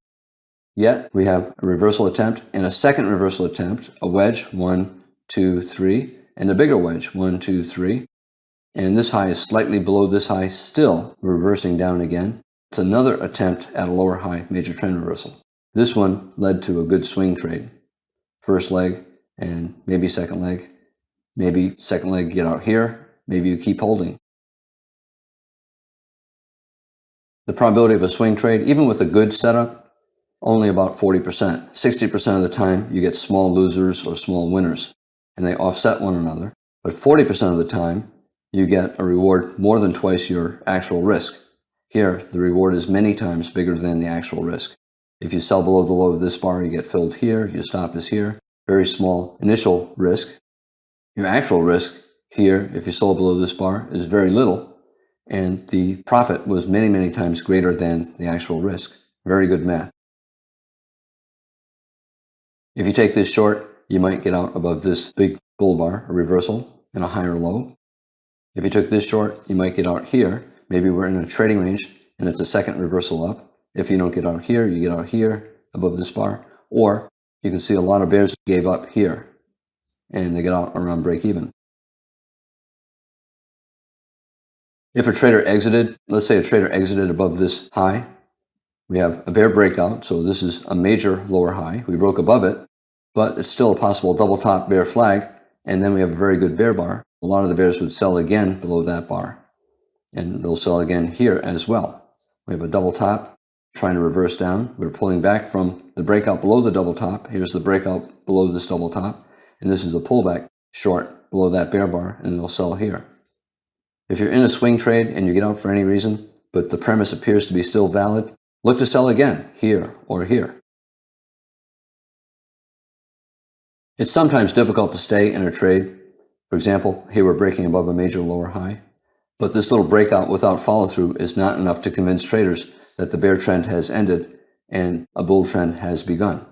Yet we have a reversal attempt and a second reversal attempt, a wedge, 1, 2, 3, and a bigger wedge, 1, 2, 3. And this high is slightly below this high, still reversing down again. It's another attempt at a lower high major trend reversal. This one led to a good swing trade. First leg and maybe second leg. Maybe second leg get out here. Maybe you keep holding. The probability of a swing trade, even with a good setup, only about 40%. 60% of the time you get small losers or small winners, and they offset one another. But 40% of the time you get a reward more than twice your actual risk. Here, the reward is many times bigger than the actual risk. If you sell below the low of this bar, you get filled here, your stop is here. Very small initial risk. Your actual risk here, if you sold below this bar, is very little, and the profit was many, many times greater than the actual risk. Very good math. If you take this short, you might get out above this big bull bar, a reversal, and a higher low. If you took this short, you might get out here. Maybe we're in a trading range, and it's a second reversal up. If you don't get out here, you get out here, above this bar. Or you can see a lot of bears gave up here, and they get out around break even. If a trader exited, let's say a trader exited above this high, we have a bear breakout, so this is a major lower high. We broke above it, but it's still a possible double top bear flag, and then we have a very good bear bar. A lot of the bears would sell again below that bar, and they'll sell again here as well. We have a double top trying to reverse down. We're pulling back from the breakout below the double top. Here's the breakout below this double top, and this is a pullback. short below that bear bar, and they'll sell here. If you're in a swing trade and you get out for any reason, but the premise appears to be still valid, look to sell again, here or here. It's sometimes difficult to stay in a trade. For example, here we're breaking above a major lower high, but this little breakout without follow-through is not enough to convince traders that the bear trend has ended and a bull trend has begun.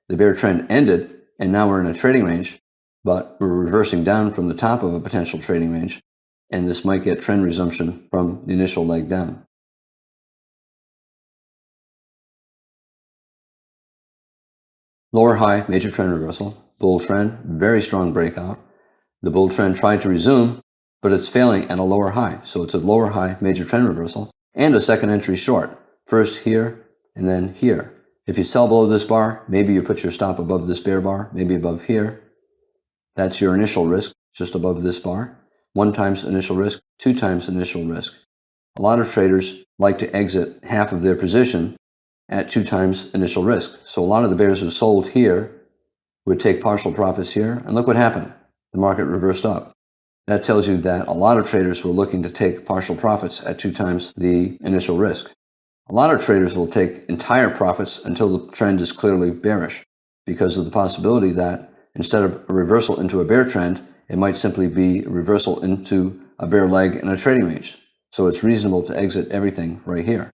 The bear trend ended, and now we're in a trading range, but we're reversing down from the top of a potential trading range, and this might get trend resumption from the initial leg down. Lower high, major trend reversal, bull trend, very strong breakout. The bull trend tried to resume, but it's failing at a lower high. So it's a lower high, major trend reversal, and a second entry short. First here, and then here. If you sell below this bar, maybe you put your stop above this bear bar, maybe above here. That's your initial risk, just above this bar. 1 times initial risk, 2 times initial risk. A lot of traders like to exit half of their position at 2 times initial risk. So a lot of the bears who sold here would take partial profits here, and look what happened. The market reversed up. That tells you that a lot of traders were looking to take partial profits at 2 times the initial risk. A lot of traders will take entire profits until the trend is clearly bearish, because of the possibility that instead of a reversal into a bear trend, it might simply be a reversal into a bear leg in a trading range. So it's reasonable to exit everything right here.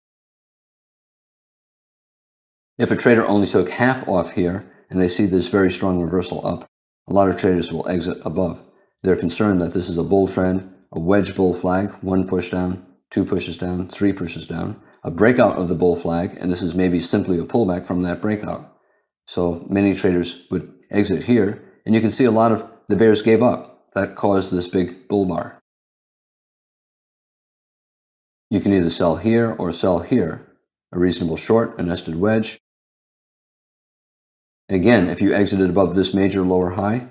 If a trader only took half off here and they see this very strong reversal up, a lot of traders will exit above. They're concerned that this is a bull trend, a wedge bull flag, 1 push down, 2 pushes down, 3 pushes down, a breakout of the bull flag, and this is maybe simply a pullback from that breakout. So many traders would exit here, and you can see a lot of the bears gave up. That caused this big bull bar. You can either sell here or sell here, a reasonable short, a nested wedge. Again, if you exited above this major lower high,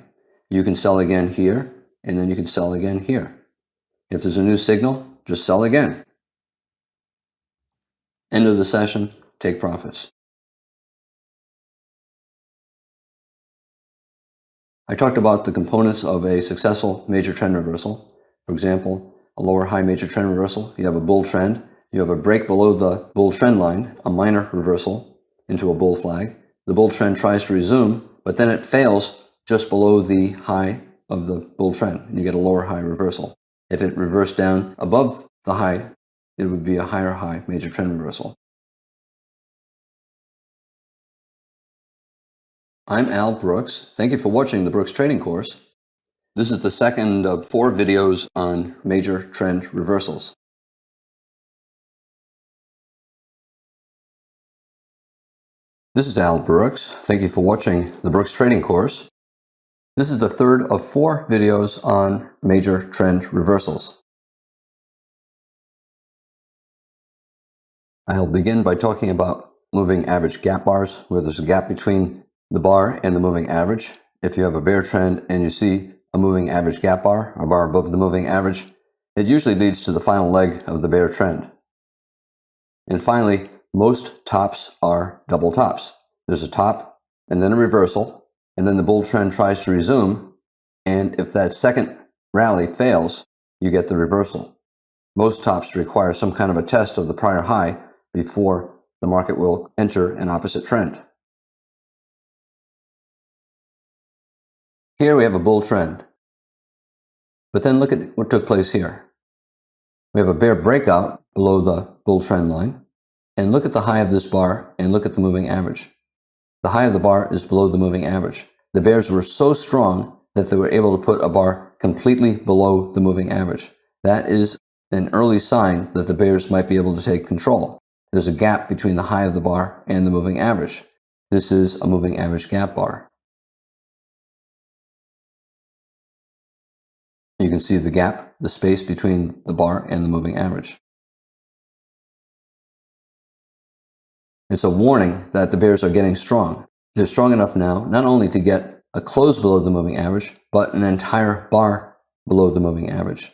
you can sell again here, and then you can sell again here. If there's a new signal, just sell again. End of the session, take profits. I talked about the components of a successful major trend reversal. For example, a lower high major trend reversal, you have a bull trend, you have a break below the bull trend line, a minor reversal into a bull flag. The bull trend tries to resume, but then it fails just below the high of the bull trend, and you get a lower high reversal. If it reversed down above the high, it would be a higher high major trend reversal. I'm Al Brooks. Thank you for watching the Brooks Trading Course. This is the second of 4 videos on major trend reversals. This is Al Brooks. Thank you for watching the Brooks Trading Course. This is the third of 4 videos on major trend reversals. I'll begin by talking about moving average gap bars, where there's a gap between the bar and the moving average. If you have a bear trend and you see a moving average gap bar, a bar above the moving average, it usually leads to the final leg of the bear trend. And finally, most tops are double tops. There's a top and then a reversal, and then the bull trend tries to resume, and if that second rally fails, you get the reversal. Most tops require some kind of a test of the prior high before the market will enter an opposite trend. Here we have a bull trend. But then look at what took place here. We have a bear breakout below the bull trend line. And look at the high of this bar and look at the moving average. The high of the bar is below the moving average. The bears were so strong that they were able to put a bar completely below the moving average. That is an early sign that the bears might be able to take control. There's a gap between the high of the bar and the moving average. This is a moving average gap bar. You can see the gap, the space between the bar and the moving average. It's a warning that the bears are getting strong. They're strong enough now not only to get a close below the moving average, but an entire bar below the moving average.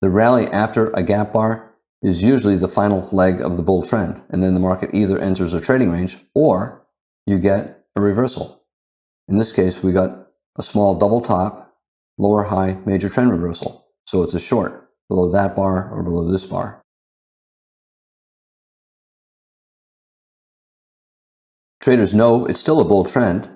The rally after a gap bar is usually the final leg of the bull trend, and then the market either enters a trading range or you get a reversal. In this case, we got a small double top, lower high major trend reversal. So it's a short below that bar or below this bar. Traders know it's still a bull trend.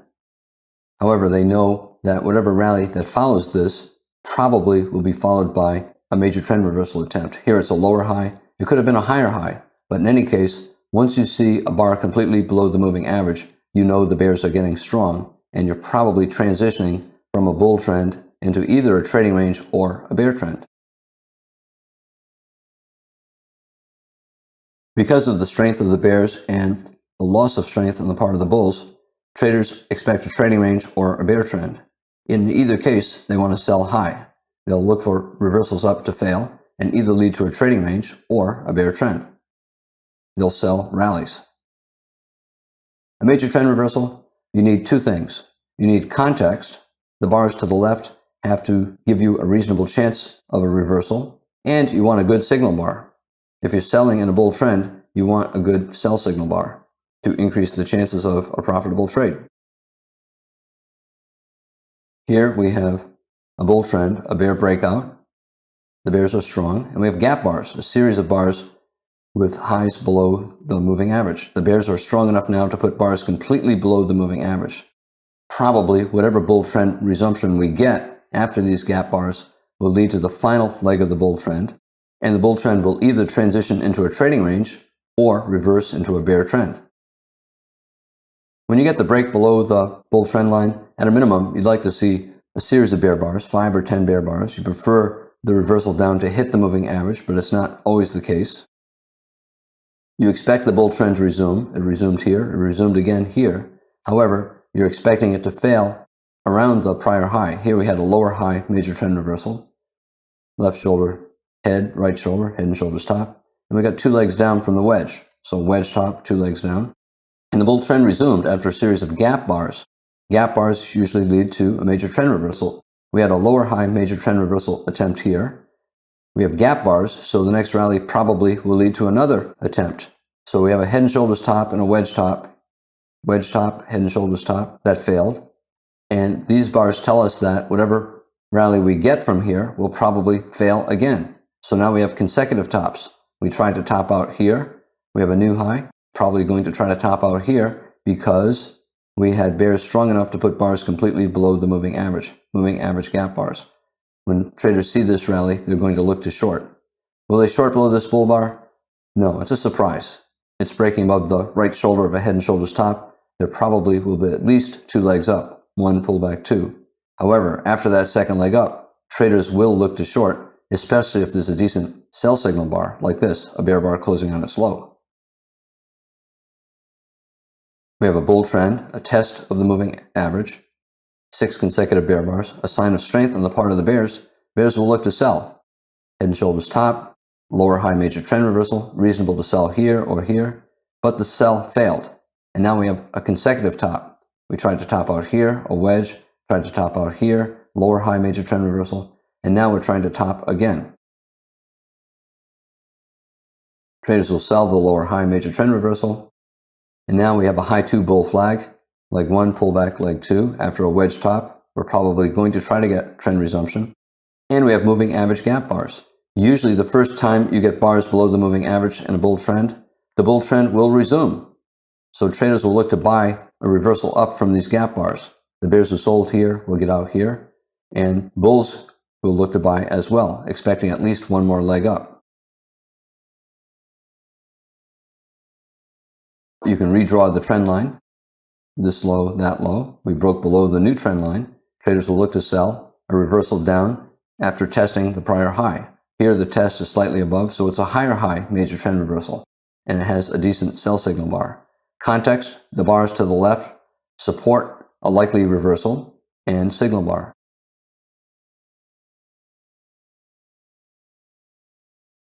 However, they know that whatever rally that follows this probably will be followed by a major trend reversal attempt. Here it's a lower high. It could have been a higher high, but in any case, once you see a bar completely below the moving average, you know the bears are getting strong, and you're probably transitioning from a bull trend into either a trading range or a bear trend. Because of the strength of the bears and the loss of strength on the part of the bulls, traders expect a trading range or a bear trend. In either case, they want to sell high. They'll look for reversals up to fail and either lead to a trading range or a bear trend. They'll sell rallies. A major trend reversal, you need two things. You need context. The bars to the left have to give you a reasonable chance of a reversal, and you want a good signal bar. If you're selling in a bull trend, you want a good sell signal bar to increase the chances of a profitable trade. Here we have a bull trend, a bear breakout. The bears are strong, and we have gap bars, a series of bars with highs below the moving average. The bears are strong enough now to put bars completely below the moving average. Probably whatever bull trend resumption we get after these gap bars will lead to the final leg of the bull trend, and the bull trend will either transition into a trading range or reverse into a bear trend. When you get the break below the bull trend line, at a minimum, you'd like to see a series of bear bars, 5 or 10 bear bars. You prefer the reversal down to hit the moving average, but it's not always the case. You expect the bull trend to resume. It resumed here. It resumed again here. However, you're expecting it to fail around the prior high. Here we had a lower high major trend reversal. Left shoulder, head, right shoulder, head and shoulders top. And we got 2 legs down from the wedge. So wedge top, 2 legs down. And the bull trend resumed after a series of gap bars. Gap bars usually lead to a major trend reversal. We had a lower high major trend reversal attempt here. We have gap bars, so the next rally probably will lead to another attempt. So we have a head and shoulders top and a wedge top, head and shoulders top. That failed. And these bars tell us that whatever rally we get from here will probably fail again. So now we have consecutive tops. We tried to top out here. We have a new high, probably going to try to top out here because we had bears strong enough to put bars completely below the moving average gap bars. When traders see this rally, they're going to look to short. Will they short below this bull bar? No, it's a surprise. It's breaking above the right shoulder of a head and shoulders top. There probably will be at least 2 legs up, 1 pullback 2. However, after that second leg up, traders will look to short, especially if there's a decent sell signal bar like this, a bear bar closing on its low. We have a bull trend, a test of the moving average, 6 consecutive bear bars, a sign of strength on the part of the bears. Bears will look to sell. Head and shoulders top, lower high major trend reversal, reasonable to sell here or here, but the sell failed. And now we have a consecutive top. We tried to top out here, a wedge, tried to top out here, lower high major trend reversal, and now we're trying to top again. Traders will sell the lower high major trend reversal, and now we have a high 2 bull flag, leg 1, pullback, leg 2. After a wedge top, we're probably going to try to get trend resumption. And we have moving average gap bars. Usually the first time you get bars below the moving average in a bull trend, the bull trend will resume. So traders will look to buy a reversal up from these gap bars. The bears who sold here will get out here, and bulls will look to buy as well, expecting at least 1 more leg up. You can redraw the trend line. This low, that low. We broke below the new trend line. Traders will look to sell a reversal down after testing the prior high. Here the test is slightly above, so it's a higher high major trend reversal, and it has a decent sell signal bar. Context, the bars to the left support a likely reversal and signal bar.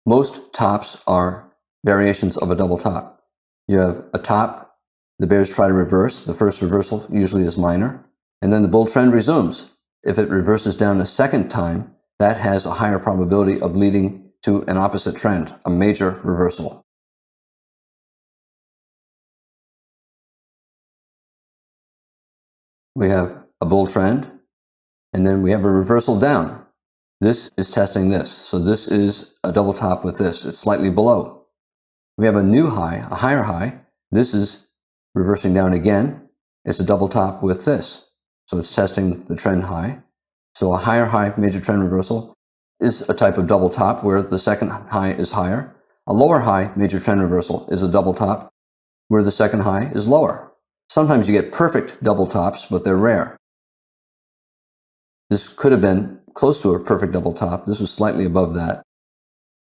Most tops are variations of a double top. You have a top. The bears try to reverse. The first reversal usually is minor. And then the bull trend resumes. If it reverses down a second time, that has a higher probability of leading to an opposite trend, a major reversal. We have a bull trend, And then we have a reversal down. This is testing this. So this is a double top with this. It's slightly below. We have a new high, a higher high. This is reversing down again. It's a double top with this. So it's testing the trend high. So a higher high major trend reversal is a type of double top where the second high is higher. A lower high major trend reversal is a double top where the second high is lower. Sometimes you get perfect double tops, but they're rare. This could have been close to a perfect double top. This was slightly above that.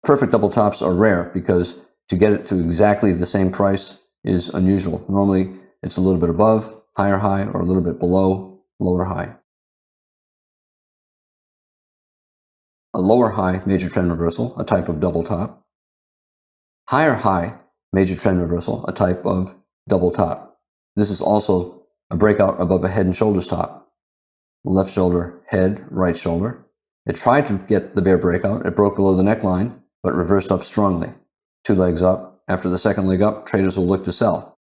Perfect double tops are rare because to get it to exactly the same price is unusual. Normally, it's a little bit above, higher high, or a little bit below, lower high. A lower high major trend reversal, a type of double top. Higher high major trend reversal, a type of double top. This is also a breakout above a head and shoulders top. Left shoulder, head, right shoulder. It tried to get the bear breakout. It broke below the neckline, but reversed up strongly. 2 legs up. After the second leg up, traders will look to sell.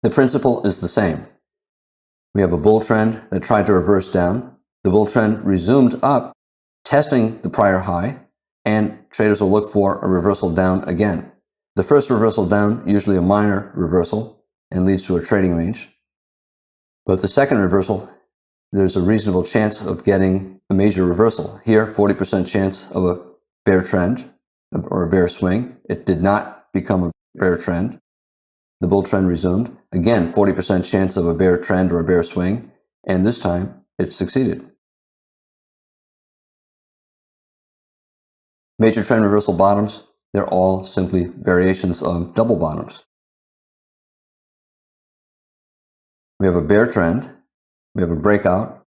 The principle is the same. We have a bull trend that tried to reverse down. The bull trend resumed up, testing the prior high, and traders will look for a reversal down again. The first reversal down, usually a minor reversal, and leads to a trading range. But the second reversal, there's a reasonable chance of getting a major reversal. Here, 40% chance of a bear trend or a bear swing. It did not become a bear trend. The bull trend resumed. Again, 40% chance of a bear trend or a bear swing. And this time, it succeeded. Major trend reversal bottoms, they're all simply variations of double bottoms. We have a bear trend. We have a breakout.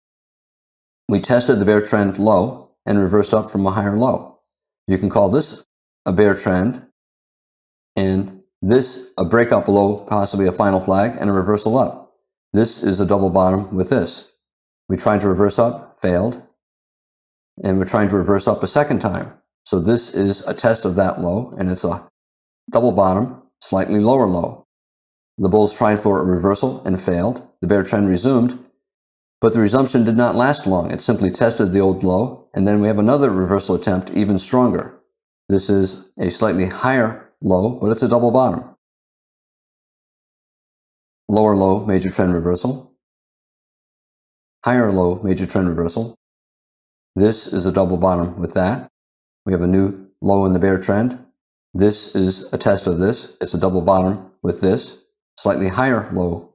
We tested the bear trend low and reversed up from a higher low. You can call this a bear trend and this a breakout below, possibly a final flag, and a reversal up. This is a double bottom with this. We tried to reverse up, failed, and we're trying to reverse up a second time. So this is a test of that low, and it's a double bottom, slightly lower low. The bulls tried for a reversal and failed. The bear trend resumed, but the resumption did not last long. It simply tested the old low, and then we have another reversal attempt, even stronger. This is a slightly higher low, but it's a double bottom. Lower low, major trend reversal. Higher low, major trend reversal. This is a double bottom with that. We have a new low in the bear trend. This is a test of this. It's a double bottom with this. Slightly higher low,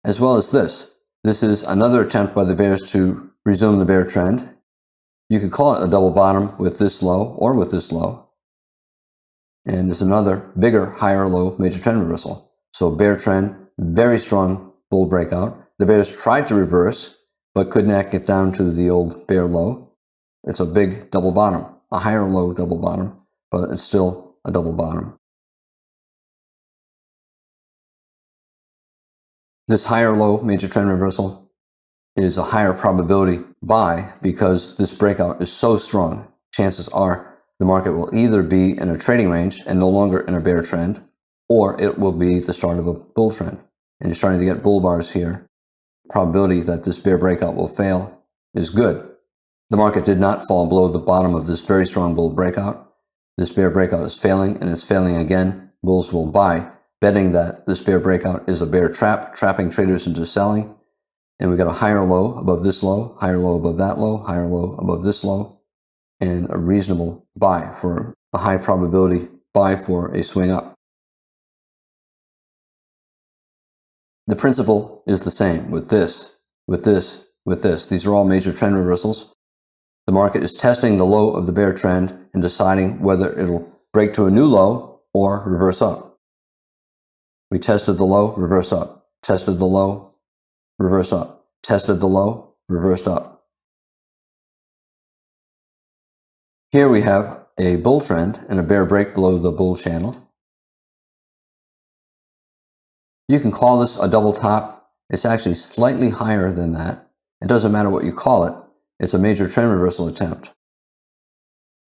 as well as this. This is another attempt by the bears to resume the bear trend. You could call it a double bottom with this low or with this low. And there's another bigger, higher low major trend reversal. So bear trend, very strong bull breakout. The bears tried to reverse, but could not get down to the old bear low. It's a big double bottom, a higher low double bottom, but it's still a double bottom. This higher low major trend reversal is a higher probability buy because this breakout is so strong. Chances are the market will either be in a trading range and no longer in a bear trend, or it will be the start of a bull trend. And you're starting to get bull bars here. Probability that this bear breakout will fail is good. The market did not fall below the bottom of this very strong bull breakout. This bear breakout is failing, and it's failing again. Bulls will buy, betting that this bear breakout is a bear trap, trapping traders into selling. And we got a higher low above this low, higher low above that low, higher low above this low, and a reasonable buy for a high probability buy for a swing up. The principle is the same with this, with this, with this. These are all major trend reversals. The market is testing the low of the bear trend and deciding whether it'll break to a new low or reverse up. We tested the low, reverse up. Tested the low, reverse up. Tested the low, reversed up. Here we have a bull trend and a bear break below the bull channel. You can call this a double top. It's actually slightly higher than that. It doesn't matter what you call it. It's a major trend reversal attempt.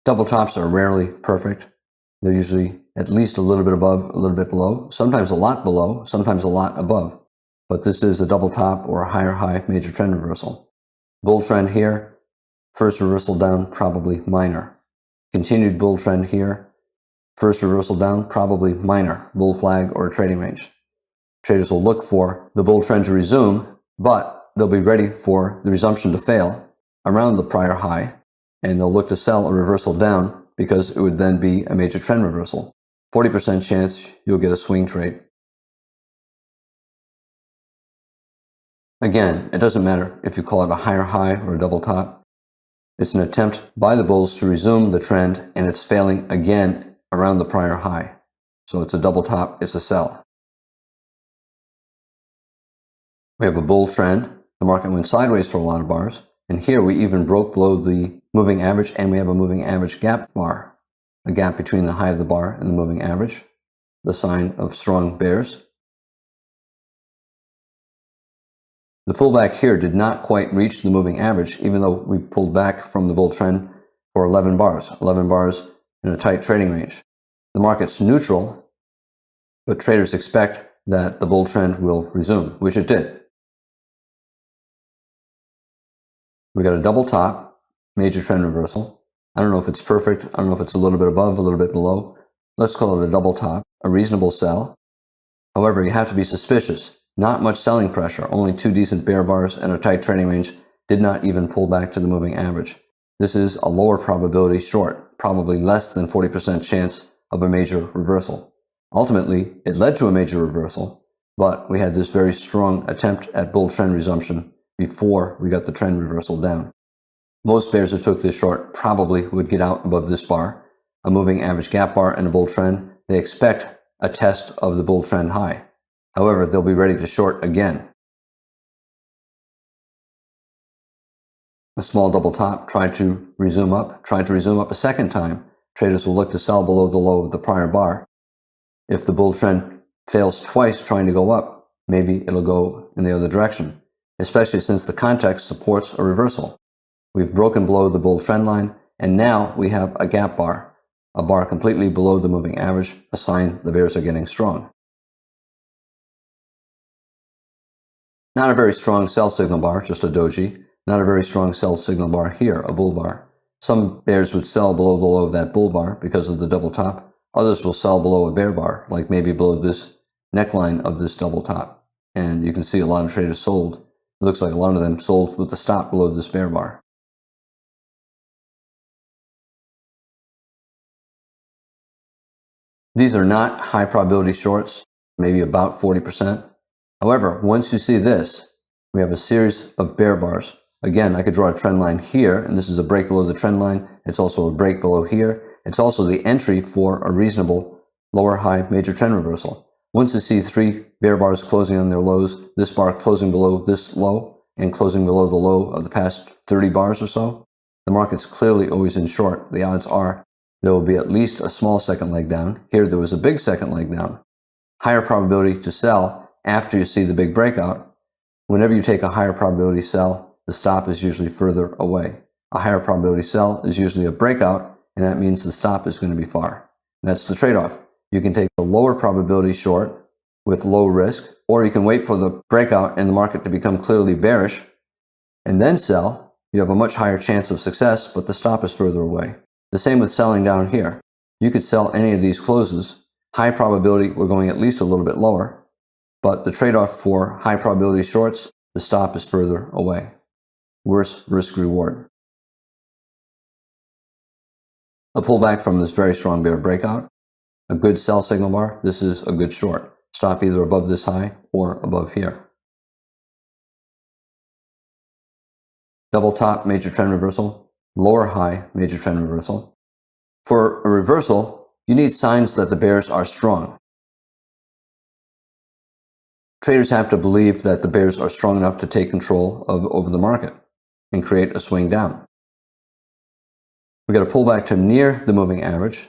Double tops are rarely perfect. They're usually at least a little bit above, a little bit below, sometimes a lot below, sometimes a lot above. But this is a double top or a higher high major trend reversal. Bull trend here, first reversal down, probably minor. Continued bull trend here, first reversal down, probably minor, bull flag or trading range. Traders will look for the bull trend to resume, but they'll be ready for the resumption to fail around the prior high, and they'll look to sell a reversal down because it would then be a major trend reversal. 40% chance you'll get a swing trade. Again, it doesn't matter if you call it a higher high or a double top. It's an attempt by the bulls to resume the trend, and it's failing again around the prior high. So it's a double top, it's a sell. We have a bull trend. The market went sideways for a lot of bars. And here we even broke below the moving average, and we have a moving average gap bar. A gap between the high of the bar and the moving average. The sign of strong bears. The pullback here did not quite reach the moving average, even though we pulled back from the bull trend for 11 bars. 11 bars in a tight trading range. The market's neutral, but traders expect that the bull trend will resume, which it did. We got a double top, major trend reversal. I don't know if it's perfect. I don't know if it's a little bit above, a little bit below. Let's call it a double top, a reasonable sell. However, you have to be suspicious. Not much selling pressure, only 2 decent bear bars and a tight trading range, did not even pull back to the moving average. This is a lower probability short, probably less than 40% chance of a major reversal. Ultimately, it led to a major reversal, but we had this very strong attempt at bull trend resumption before we got the trend reversal down. Most bears that took this short probably would get out above this bar, a moving average gap bar and a bull trend. They expect a test of the bull trend high. However, they'll be ready to short again. A small double top tried to resume up a second time. Traders will look to sell below the low of the prior bar. If the bull trend fails twice trying to go up, maybe it'll go in the other direction, especially since the context supports a reversal. We've broken below the bull trend line, and now we have a gap bar, a bar completely below the moving average, a sign the bears are getting strong. Not a very strong sell signal bar, just a doji. Not a very strong sell signal bar here, a bull bar. Some bears would sell below the low of that bull bar because of the double top. Others will sell below a bear bar, like maybe below this neckline of this double top. And you can see a lot of traders sold. It looks like a lot of them sold with the stop below this bear bar. These are not high probability shorts, maybe about 40%. However, once you see this, we have a series of bear bars. Again, I could draw a trend line here, and this is a break below the trend line. It's also a break below here. It's also the entry for a reasonable lower high major trend reversal. Once you see 3 bear bars closing on their lows, this bar closing below this low and closing below the low of the past 30 bars or so, the market's clearly always in short. The odds are there will be at least a small second leg down. Here there was a big second leg down. Higher probability to sell after you see the big breakout. Whenever you take a higher probability sell, the stop is usually further away. A higher probability sell is usually a breakout, and that means the stop is going to be far. That's the trade-off. You can take the lower probability short with low risk, or you can wait for the breakout and the market to become clearly bearish and then sell. You have a much higher chance of success, but the stop is further away. The same with selling down here. You could sell any of these closes. High probability, we're going at least a little bit lower, but the trade-off for high probability shorts, the stop is further away. Worse risk reward. A pullback from this very strong bear breakout. A good sell signal bar. This is a good short. Stop either above this high or above here. Double top major trend reversal. Lower high major trend reversal. For a reversal, you need signs that the bears are strong. Traders have to believe that the bears are strong enough to take control over the market and create a swing down. We got a pullback to near the moving average.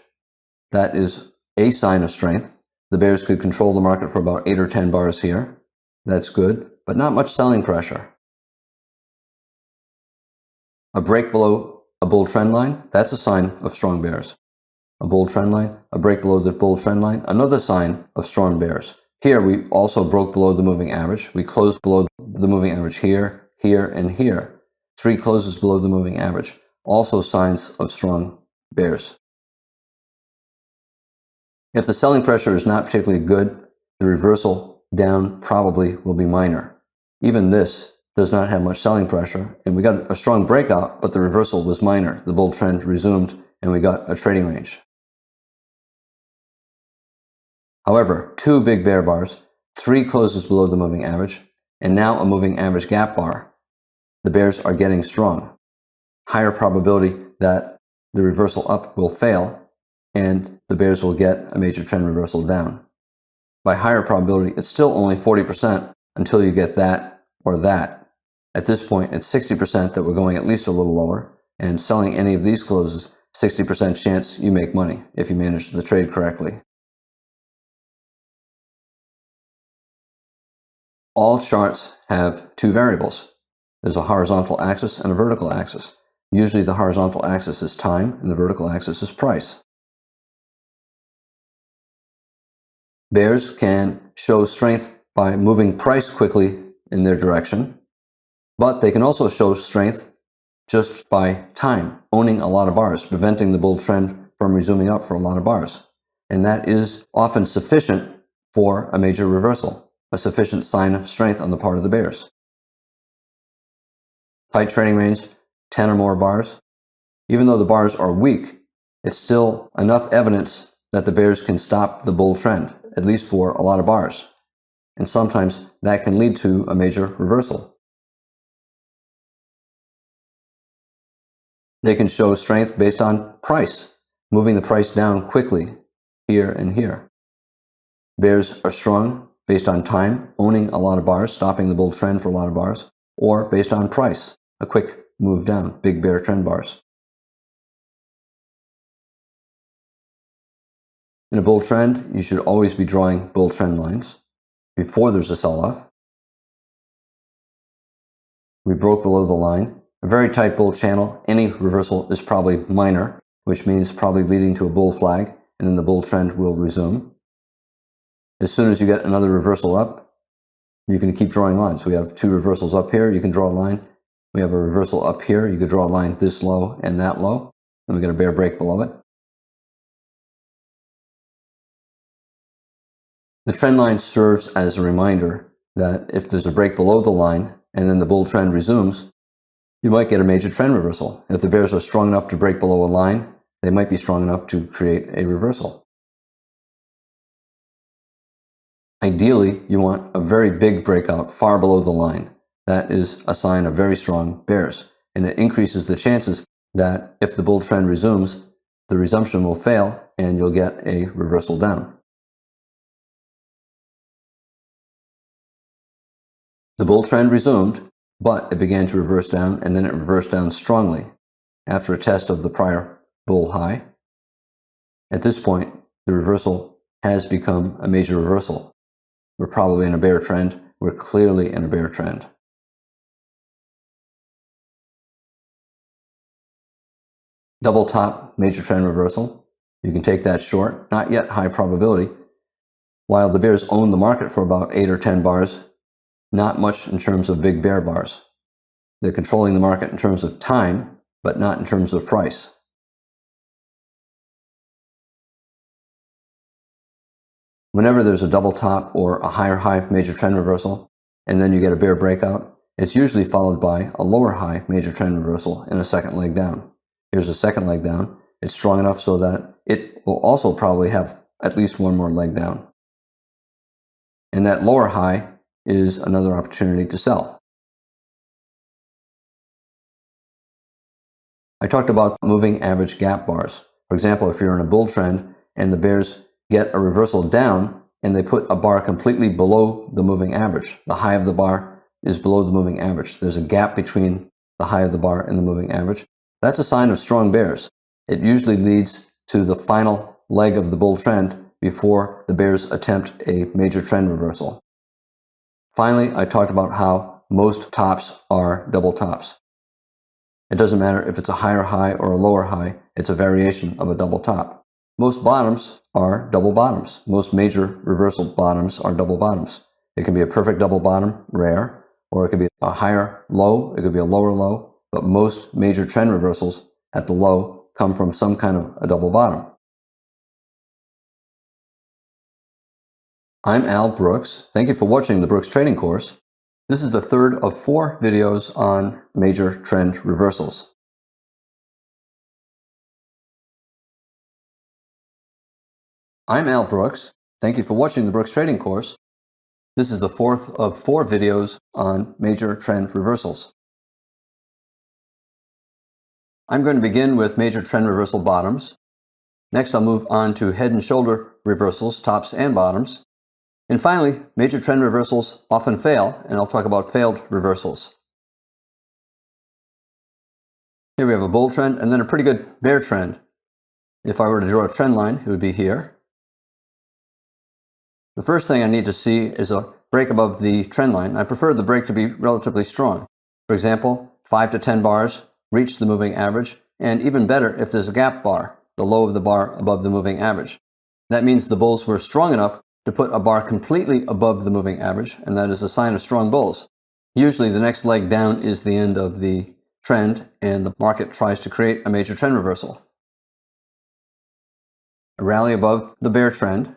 That is a sign of strength. The bears could control the market for about 8 or 10 bars here. That's good, but not much selling pressure. A break below a bull trend line, that's a sign of strong bears. a bull trend line, a break below the bull trend line, another sign of strong bears. Here we also broke below the moving average. We closed below the moving average here, here, and here. 3 closes below the moving average. Also signs of strong bears. If the selling pressure is not particularly good, the reversal down probably will be minor. Even this does not have much selling pressure, and we got a strong breakout, but the reversal was minor. The bull trend resumed, and we got a trading range. However, 2 big bear bars, 3 closes below the moving average, and now a moving average gap bar. The bears are getting strong. Higher probability that the reversal up will fail, and the bears will get a major trend reversal down. By higher probability, it's still only 40% until you get that or that. At this point, it's 60% that we're going at least a little lower, and selling any of these closes, 60% chance you make money if you manage the trade correctly. All charts have 2 variables. There's a horizontal axis and a vertical axis. Usually the horizontal axis is time and the vertical axis is price. Bears can show strength by moving price quickly in their direction, but they can also show strength just by time, owning a lot of bars, preventing the bull trend from resuming up for a lot of bars. And that is often sufficient for a major reversal, a sufficient sign of strength on the part of the bears. Tight trading range, 10 or more bars. Even though the bars are weak, it's still enough evidence that the bears can stop the bull trend, at least for a lot of bars. And sometimes that can lead to a major reversal. They can show strength based on price, moving the price down quickly here and here. Bears are strong based on time, owning a lot of bars, stopping the bull trend for a lot of bars, or based on price, a quick move down, big bear trend bars. In a bull trend, you should always be drawing bull trend lines before there's a sell-off. We broke below the line. A very tight bull channel, any reversal is probably minor, which means probably leading to a bull flag, and then the bull trend will resume. As soon as you get another reversal up, you can keep drawing lines. We have 2 reversals up here, you can draw a line. We have a reversal up here, you could draw a line this low and that low, and we get a bear break below it. The trend line serves as a reminder that if there's a break below the line and then the bull trend resumes, you might get a major trend reversal. If the bears are strong enough to break below a line, they might be strong enough to create a reversal. Ideally, you want a very big breakout far below the line. That is a sign of very strong bears, and it increases the chances that if the bull trend resumes, the resumption will fail and you'll get a reversal down. The bull trend resumed, but it began to reverse down, and then it reversed down strongly after a test of the prior bull high. At this point, the reversal has become a major reversal. We're probably in a bear trend. We're clearly in a bear trend. Double top major trend reversal. You can take that short, not yet high probability. While the bears own the market for about 8 or 10 bars, not much in terms of big bear bars. They're controlling the market in terms of time, but not in terms of price. Whenever there's a double top or a higher high major trend reversal, and then you get a bear breakout, it's usually followed by a lower high major trend reversal and a second leg down. Here's a second leg down. It's strong enough so that it will also probably have at least one more leg down. And that lower high is another opportunity to sell. I talked about moving average gap bars. For example, if you're in a bull trend and the bears get a reversal down and they put a bar completely below the moving average, the high of the bar is below the moving average. There's a gap between the high of the bar and the moving average. That's a sign of strong bears. It usually leads to the final leg of the bull trend before the bears attempt a major trend reversal. Finally, I talked about how most tops are double tops. It doesn't matter if it's a higher high or a lower high, it's a variation of a double top. Most bottoms are double bottoms. Most major reversal bottoms are double bottoms. It can be a perfect double bottom, rare, or it could be a higher low, it could be a lower low, but most major trend reversals at the low come from some kind of a double bottom. I'm Al Brooks. Thank you for watching the Brooks Trading Course. This is the third of 4 videos on major trend reversals. I'm Al Brooks. Thank you for watching the Brooks Trading Course. This is the fourth of 4 videos on major trend reversals. I'm going to begin with major trend reversal bottoms. Next, I'll move on to head and shoulder reversals, tops and bottoms. And finally, major trend reversals often fail, and I'll talk about failed reversals. Here we have a bull trend and then a pretty good bear trend. If I were to draw a trend line, it would be here. The first thing I need to see is a break above the trend line. I prefer the break to be relatively strong. For example, 5 to 10 bars reach the moving average, and even better if there's a gap bar, the low of the bar above the moving average. That means the bulls were strong enough to put a bar completely above the moving average, and that is a sign of strong bulls. Usually the next leg down is the end of the trend, and the market tries to create a major trend reversal. A rally above the bear trend.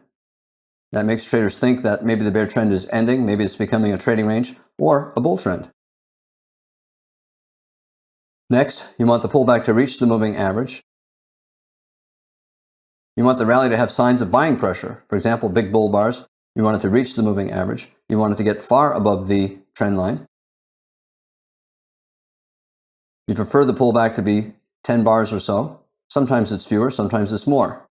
That makes traders think that maybe the bear trend is ending, maybe it's becoming a trading range, or a bull trend. Next, you want the pullback to reach the moving average. You want the rally to have signs of buying pressure. For example, big bull bars. You want it to reach the moving average. You want it to get far above the trend line. You prefer the pullback to be 10 bars or so. Sometimes it's fewer, sometimes it's more.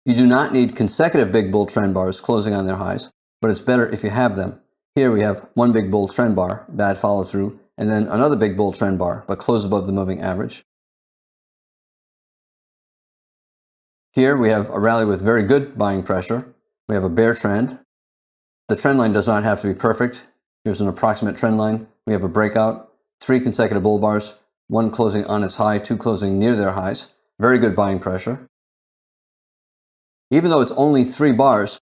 You do not need consecutive big bull trend bars closing on their highs, but it's better if you have them. Here we have one big bull trend bar, bad follow through, and then another big bull trend bar, but close above the moving average. Here we have a rally with very good buying pressure. We have a bear trend. The trend line does not have to be perfect. Here's an approximate trend line. We have a breakout, 3 consecutive bull bars, 1 closing on its high, 2 closing near their highs. Very good buying pressure. Even though it's only 3 bars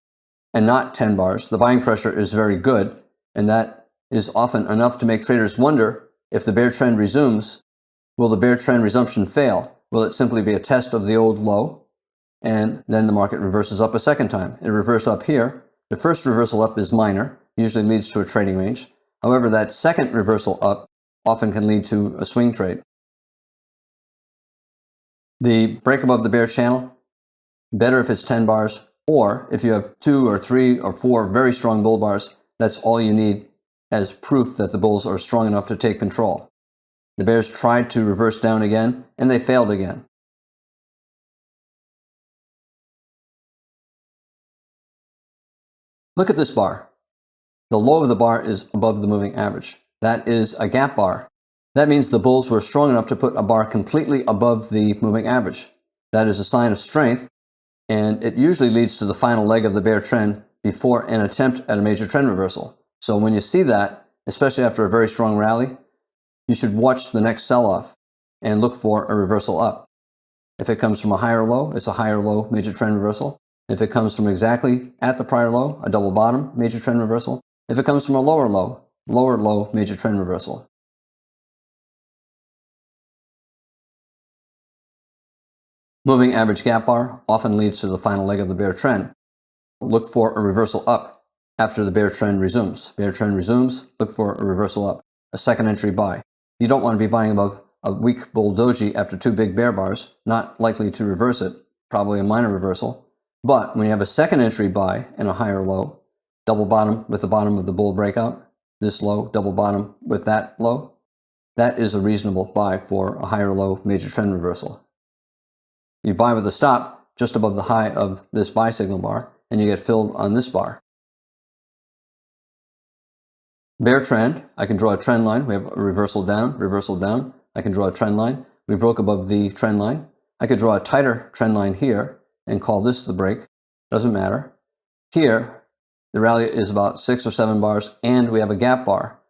and not 10 bars, the buying pressure is very good, and that is often enough to make traders wonder if the bear trend resumes. Will the bear trend resumption fail? Will it simply be a test of the old low, and then the market reverses up a second time? It reversed up here. The first reversal up is minor, usually leads to a trading range. However, that second reversal up often can lead to a swing trade. The break above the bear channel, better if it's 10 bars, or if you have 2 or 3 or 4 very strong bull bars, that's all you need as proof that the bulls are strong enough to take control. The bears tried to reverse down again, and they failed again. Look at this bar. The low of the bar is above the moving average. That is a gap bar. That means the bulls were strong enough to put a bar completely above the moving average. That is a sign of strength, and it usually leads to the final leg of the bear trend before an attempt at a major trend reversal. So when you see that, especially after a very strong rally, you should watch the next sell-off and look for a reversal up. If it comes from a higher low, it's a higher low major trend reversal. If it comes from exactly at the prior low, a double bottom major trend reversal. If it comes from a lower low major trend reversal. Moving average gap bar often leads to the final leg of the bear trend. Look for a reversal up after the bear trend resumes. Bear trend resumes, look for a reversal up, a second entry buy. You don't want to be buying above a weak bull doji after 2 big bear bars, not likely to reverse it, probably a minor reversal. But when you have a second entry buy and a higher low, double bottom with the bottom of the bull breakout, this low, double bottom with that low, that is a reasonable buy for a higher low major trend reversal. You buy with a stop just above the high of this buy signal bar, and you get filled on this bar. Bear trend, I can draw a trend line. We have a reversal down, reversal down. I can draw a trend line. We broke above the trend line. I could draw a tighter trend line here and call this the break. Doesn't matter. Here, the rally is about 6 or 7 bars, and we have a gap bar.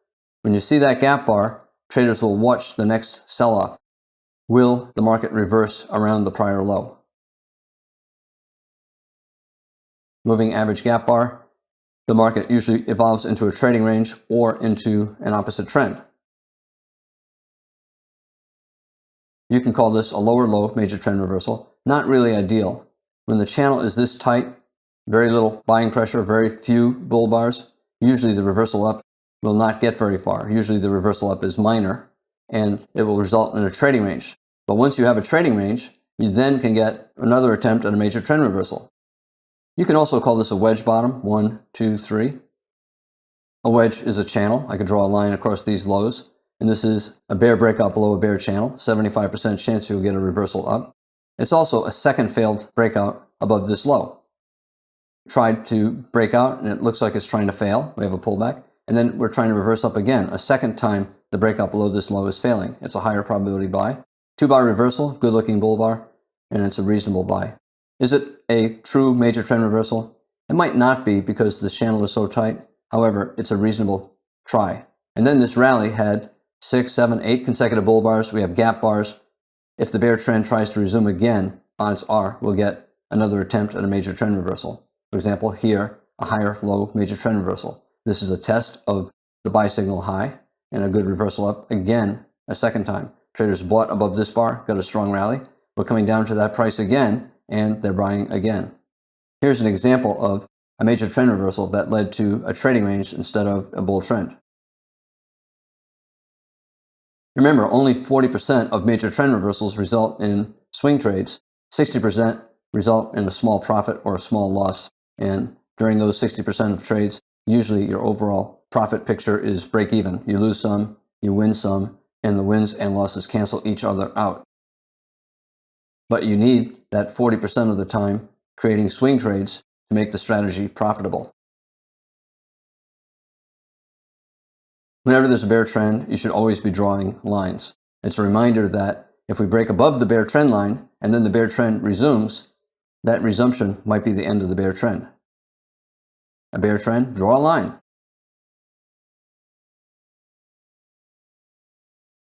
When you see that gap bar, traders will watch the next sell-off. Will the market reverse around the prior low? moving average gap bar, the market usually evolves into a trading range or into an opposite trend. You can call this a lower low major trend reversal. Not really ideal. When the channel is this tight, very little buying pressure, very few bull bars, usually the reversal up will not get very far. Usually the reversal up is minor and it will result in a trading range. But once you have a trading range, you then can get another attempt at a major trend reversal. You can also call this a wedge bottom, 1, 2, 3. A wedge is a channel. I could draw a line across these lows, and this is a bear breakout below a bear channel, 75% chance you'll get a reversal up. It's also a second failed breakout above this low. Tried to break out, and it looks like it's trying to fail. We have a pullback, and then we're trying to reverse up again. A second time the breakout below this low is failing. It's a higher probability buy. 2-bar reversal, good looking bull bar, and it's a reasonable buy. Is it a true major trend reversal? It might not be because this channel is so tight. However, it's a reasonable try. And then this rally had 6, 7, 8 consecutive bull bars. We have gap bars. If the bear trend tries to resume again, odds are we'll get another attempt at a major trend reversal. For example, here, a higher low major trend reversal. This is a test of the buy signal high and a good reversal up again a second time. Traders bought above this bar, got a strong rally. We're coming down to that price again, and they're buying again. Here's an example of a major trend reversal that led to a trading range instead of a bull trend. Remember, only 40% of major trend reversals result in swing trades. 60% result in a small profit or a small loss. And during those 60% of trades, usually your overall profit picture is break even. You lose some, you win some, and the wins and losses cancel each other out. But you need that 40% of the time creating swing trades to make the strategy profitable. Whenever there's a bear trend, you should always be drawing lines. It's a reminder that if we break above the bear trend line and then the bear trend resumes, that resumption might be the end of the bear trend. A bear trend, draw a line.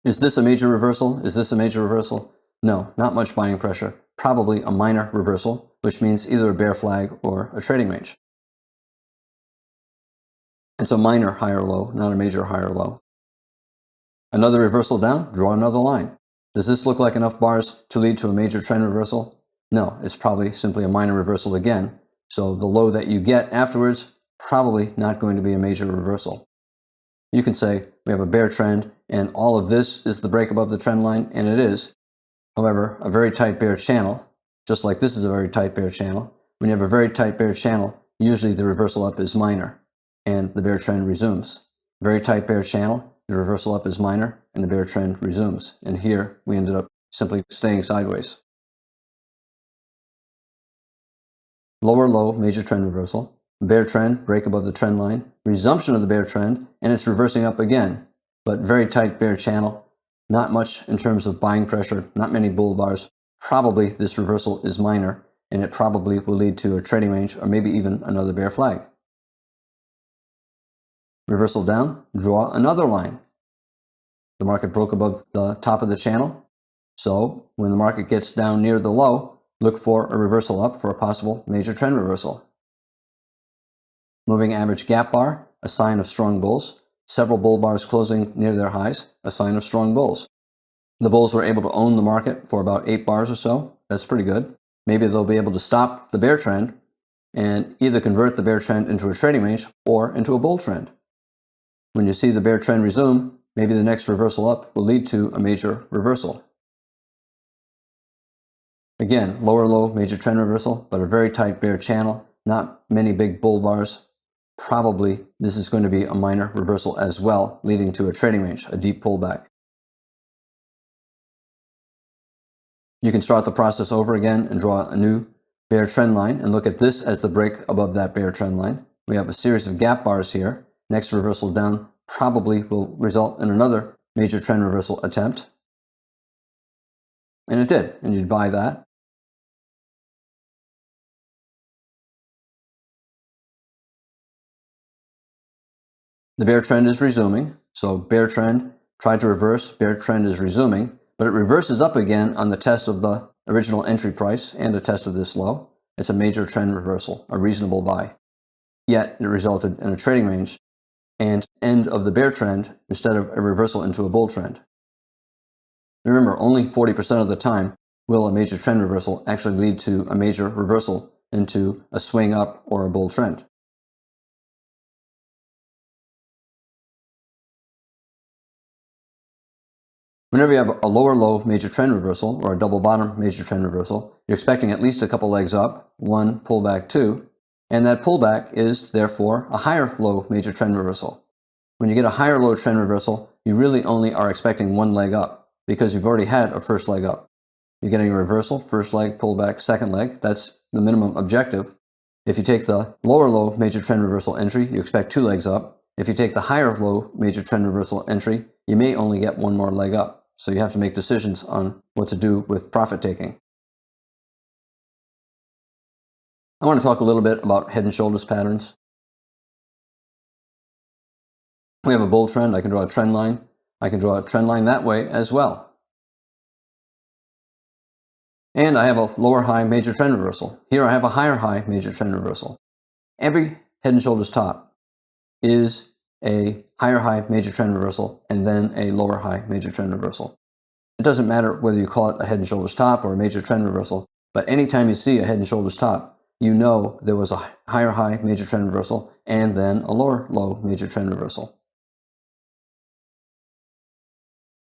Is this a major reversal? Is this a major reversal? No, not much buying pressure. Probably a minor reversal, which means either a bear flag or a trading range. It's a minor higher low, not a major higher low. Another reversal down, draw another line. Does this look like enough bars to lead to a major trend reversal? No, it's probably simply a minor reversal again. So the low that you get afterwards, probably not going to be a major reversal. You can say we have a bear trend and all of this is the break above the trend line, and it is. However, a very tight bear channel, just like this is a very tight bear channel, when you have a very tight bear channel, usually the reversal up is minor and the bear trend resumes. Very tight bear channel, the reversal up is minor and the bear trend resumes. And here we ended up simply staying sideways. Lower low, major trend reversal. Bear trend, break above the trend line. Resumption of the bear trend, and it's reversing up again. But very tight bear channel. Not much in terms of buying pressure, not many bull bars. Probably this reversal is minor, and it probably will lead to a trading range or maybe even another bear flag. Reversal down, draw another line. The market broke above the top of the channel. So when the market gets down near the low, look for a reversal up for a possible major trend reversal. Moving average gap bar, a sign of strong bulls. Several bull bars closing near their highs, a sign of strong bulls. The bulls were able to own the market for about 8 bars or so. That's pretty good. Maybe they'll be able to stop the bear trend and either convert the bear trend into a trading range or into a bull trend. When you see the bear trend resume, maybe the next reversal up will lead to a major reversal. Again, lower low, major trend reversal, but a very tight bear channel, not many big bull bars. Probably this is going to be a minor reversal as well, leading to a trading range, a deep pullback. You can start the process over again and draw a new bear trend line and look at this as the break above that bear trend line. We have a series of gap bars here. Next reversal down probably will result in another major trend reversal attempt. And it did, and you'd buy that. The bear trend is resuming. So bear trend tried to reverse, bear trend is resuming, but it reverses up again on the test of the original entry price and a test of this low. it's a major trend reversal, a reasonable buy. Yet it resulted in a trading range and end of the bear trend instead of a reversal into a bull trend. Remember, only 40% of the time will a major trend reversal actually lead to a major reversal into a swing up or a bull trend. Whenever you have a lower low major trend reversal or a double bottom major trend reversal, you're expecting at least a couple legs up, one pullback, two, and that pullback is therefore a higher low major trend reversal. When you get a higher low trend reversal, you really only are expecting one leg up because you've already had a first leg up. You're getting a reversal, first leg, pullback, second leg. That's the minimum objective. If you take the lower low major trend reversal entry, you expect two legs up. If you take the higher low major trend reversal entry, you may only get one more leg up. So you have to make decisions on what to do with profit taking. I want to talk a little bit about head and shoulders patterns. We have a bull trend. I can draw a trend line. I can draw a trend line that way as well. And I have a lower high major trend reversal. Here I have a higher high major trend reversal. Every head and shoulders top is a higher high major trend reversal and then a lower high major trend reversal. It doesn't matter whether you call it a head and shoulders top or a major trend reversal, but anytime you see a head and shoulders top, you know there was a higher high major trend reversal and then a lower low major trend reversal.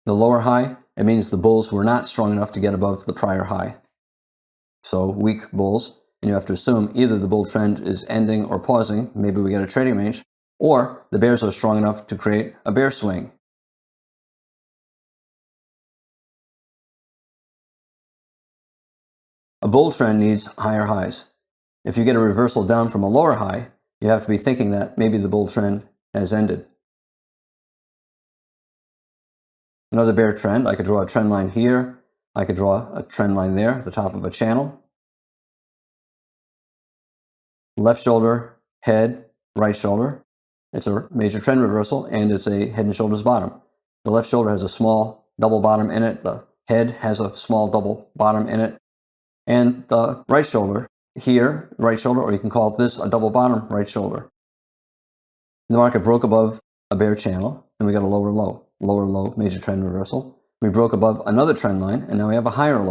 The lower high, it means the bulls were not strong enough to get above the prior high. So weak bulls, and you have to assume either the bull trend is ending or pausing, maybe we get a trading range, or the bears are strong enough to create a bear swing. A bull trend needs higher highs. If you get a reversal down from a lower high, you have to be thinking that maybe the bull trend has ended. Another bear trend, I could draw a trend line here. I could draw a trend line there, the top of a channel. Left shoulder, head, right shoulder. It's a major trend reversal and it's a head and shoulders bottom. The left shoulder has a small double bottom in it. The head has a small double bottom in it. And the right shoulder here, right shoulder, or you can call this a double bottom right shoulder. The market broke above a bear channel and we got a lower low major trend reversal. We broke above another trend line and now we have a higher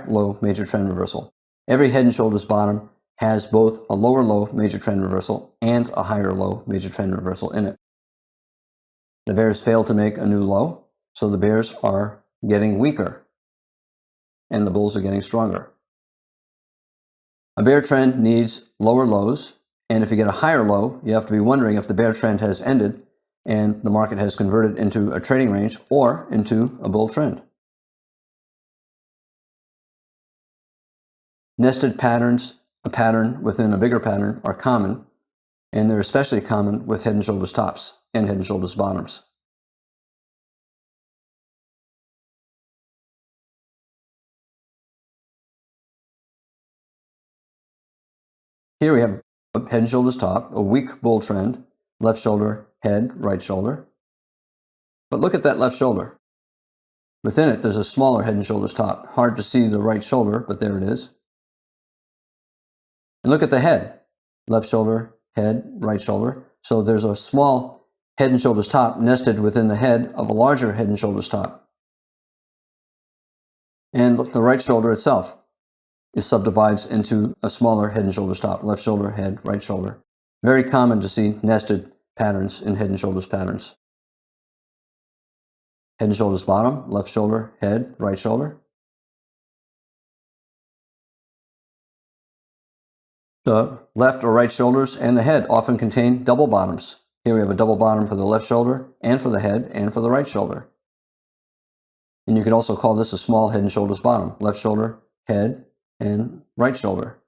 low major trend reversal. Every head and shoulders bottom has both a lower low major trend reversal and a higher low major trend reversal in it. The bears failed to make a new low, so the bears are getting weaker and the bulls are getting stronger. A bear trend needs lower lows, and if you get a higher low, you have to be wondering if the bear trend has ended and the market has converted into a trading range or into a bull trend. Nested patterns, a pattern within a bigger pattern, are common, and they're especially common with head and shoulders tops and head and shoulders bottoms. Here we have a head and shoulders top, a weak bull trend, left shoulder, head, right shoulder. But look at that left shoulder. Within it, there's a smaller head and shoulders top. Hard to see the right shoulder, but there it is. And look at the head. Left shoulder, head, right shoulder. So there's a small head and shoulders top nested within the head of a larger head and shoulders top. And the right shoulder itself subdivides into a smaller head and shoulders top. Left shoulder, head, right shoulder. Very common to see nested patterns in head and shoulders patterns. Head and shoulders bottom, left shoulder, head, right shoulder. The left or right shoulders and the head often contain double bottoms. Here we have a double bottom for the left shoulder and for the head and for the right shoulder. And you could also call this a small head and shoulders bottom. Left shoulder, head, and right shoulder.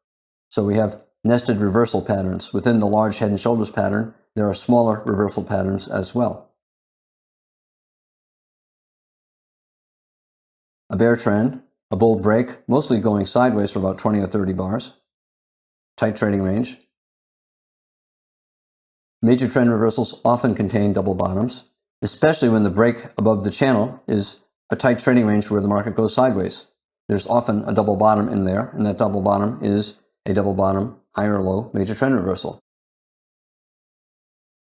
So we have nested reversal patterns. Within the large head and shoulders pattern, there are smaller reversal patterns as well. A bear trend, a bull break, mostly going sideways for about 20 or 30 bars. Tight trading range. Major trend reversals often contain double bottoms, especially when the break above the channel is a tight trading range where the market goes sideways. There's often a double bottom in there, and that double bottom is a double bottom, high or low major trend reversal.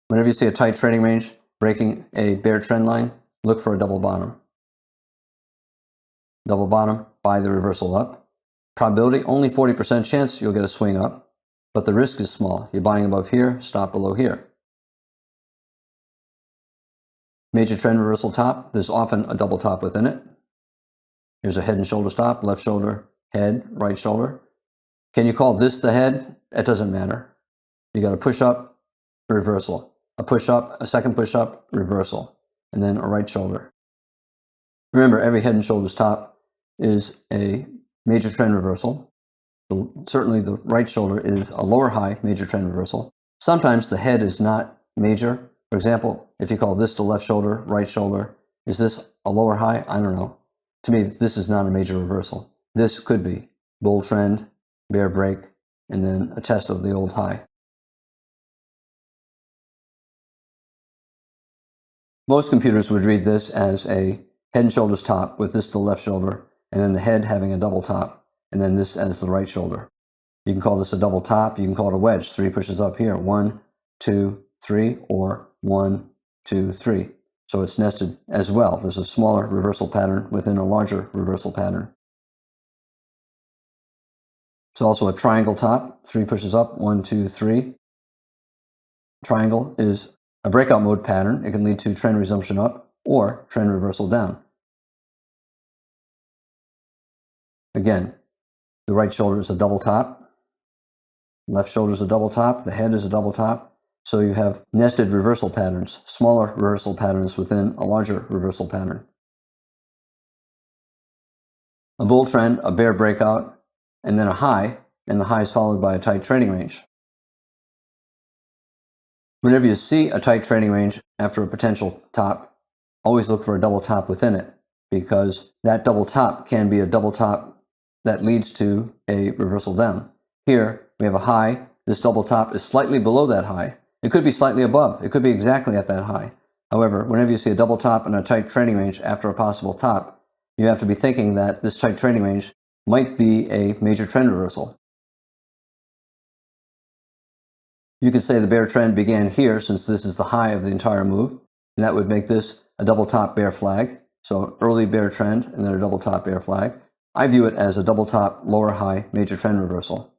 Whenever you see a tight trading range breaking a bear trend line, look for a double bottom. Double bottom, buy the reversal up. Probability, only 40% chance you'll get a swing up, but the risk is small. You're buying above here, stop below here. Major trend reversal top, there's often a double top within it. Here's a head and shoulder stop, left shoulder, head, right shoulder. Can you call this the head? It doesn't matter. You got a push up, reversal. A push up, a second push up, reversal. And then a right shoulder. Remember, every head and shoulders top is a major trend reversal. Certainly the right shoulder is a lower high major trend reversal. Sometimes the head is not major. For example, if you call this the left shoulder, right shoulder, is this a lower high? I don't know. To me, this is not a major reversal. This could be bull trend, bear break, and then a test of the old high. Most computers would read this as a head and shoulders top with this the left shoulder, and then the head having a double top, and then this as the right shoulder. You can call this a double top, you can call it a wedge. 3 pushes up here, 1, 2, 3, or 1, 2, 3. So it's nested as well. There's a smaller reversal pattern within a larger reversal pattern. It's also a triangle top, 3 pushes up, 1, 2, 3. Triangle is a breakout mode pattern. It can lead to trend resumption up or trend reversal down. Again, the right shoulder is a double top, left shoulder is a double top, the head is a double top. So you have nested reversal patterns, smaller reversal patterns within a larger reversal pattern. A bull trend, a bear breakout, and then a high, and the high is followed by a tight trading range. Whenever you see a tight trading range after a potential top, always look for a double top within it, because that double top can be a double top that leads to a reversal down. Here, we have a high. This double top is slightly below that high. It could be slightly above. It could be exactly at that high. However, whenever you see a double top and a tight trading range after a possible top, you have to be thinking that this tight trading range might be a major trend reversal. You could say the bear trend began here, since this is the high of the entire move, and that would make this a double top bear flag. So early bear trend and then a double top bear flag. I view it as a double top lower high major trend reversal.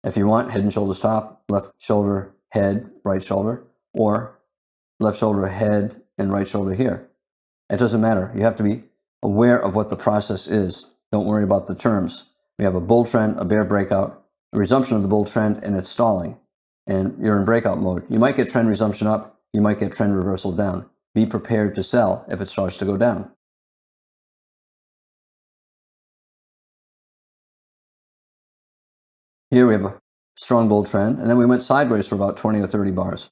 If you want, head and shoulders top, left shoulder, head, right shoulder, or left shoulder, head, and right shoulder here. It doesn't matter. You have to be aware of what the process is. Don't worry about the terms. We have a bull trend, a bear breakout, a resumption of the bull trend, and it's stalling. And you're in breakout mode. You might get trend resumption up, you might get trend reversal down. Be prepared to sell if it starts to go down. Here we have a strong bull trend, and then we went sideways for about 20 or 30 bars.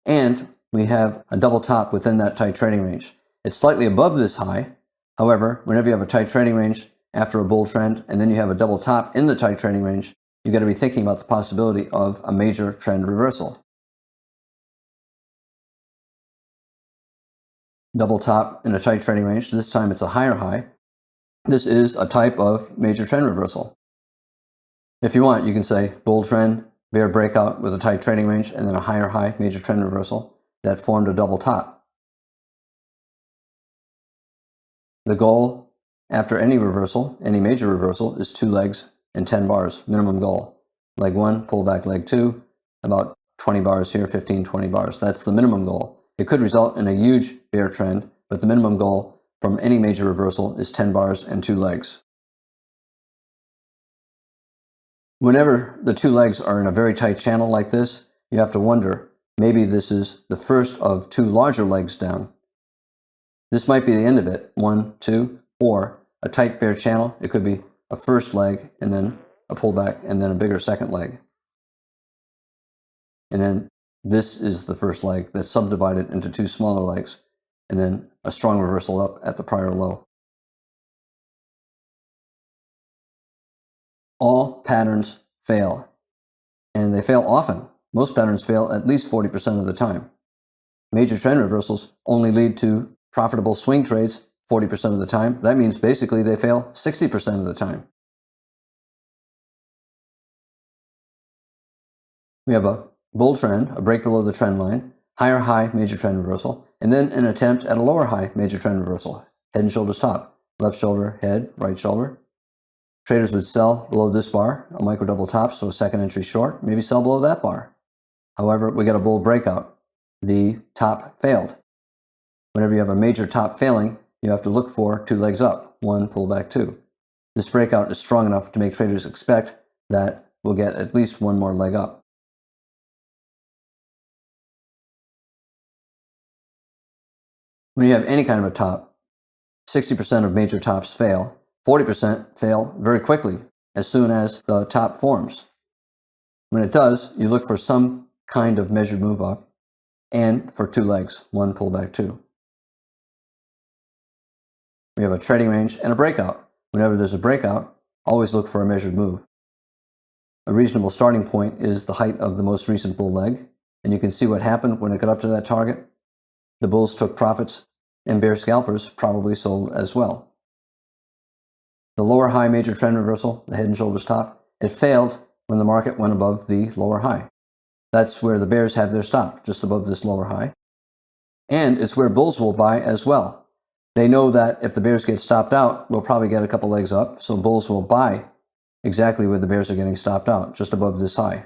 And we have a double top within that tight trading range. It's slightly above this high. However, whenever you have a tight trading range after a bull trend, and then you have a double top in the tight trading range, you got to be thinking about the possibility of a major trend reversal. Double top in a tight trading range. This time it's a higher high. This is a type of major trend reversal. If you want, you can say bull trend, bear breakout with a tight trading range, and then a higher high major trend reversal that formed a double top. The goal after any reversal, any major reversal, is 2 legs and 10 bars, minimum goal. Leg 1, pull back leg 2, about 20 bars here, 15, 20 bars. That's the minimum goal. It could result in a huge bear trend, but the minimum goal from any major reversal is 10 bars and 2 legs. Whenever the 2 legs are in a very tight channel like this, you have to wonder, maybe this is the first of 2 larger legs down. This might be the end of it, 1, 2, or a tight bear channel. It could be a first leg and then a pullback and then a bigger second leg. And then this is the first leg that's subdivided into 2 smaller legs, and then a strong reversal up at the prior low. All patterns fail, and they fail often. Most patterns fail at least 40% of the time. Major trend reversals only lead to profitable swing trades 40% of the time. That means basically they fail 60% of the time. We have a bull trend, a break below the trend line, higher high major trend reversal, and then an attempt at a lower high major trend reversal. Head and shoulders top, left shoulder, head, right shoulder. Traders would sell below this bar, a micro double top, so a second entry short, maybe sell below that bar. However, we got a bull breakout. The top failed. Whenever you have a major top failing, you have to look for two legs up, one pullback two. This breakout is strong enough to make traders expect that we'll get at least one more leg up. When you have any kind of a top, 60% of major tops fail. 40% fail very quickly as soon as the top forms. When it does, you look for some kind of measured move up and for two legs, one pullback two. We have a trading range and a breakout. Whenever there's a breakout, always look for a measured move. A reasonable starting point is the height of the most recent bull leg, and you can see what happened when it got up to that target. The bulls took profits, and bear scalpers probably sold as well. The lower high major trend reversal, the head and shoulders top, it failed when the market went above the lower high. That's where the bears have their stop, just above this lower high. And it's where bulls will buy as well. They know that if the bears get stopped out, we'll probably get a couple legs up, so bulls will buy exactly where the bears are getting stopped out, just above this high.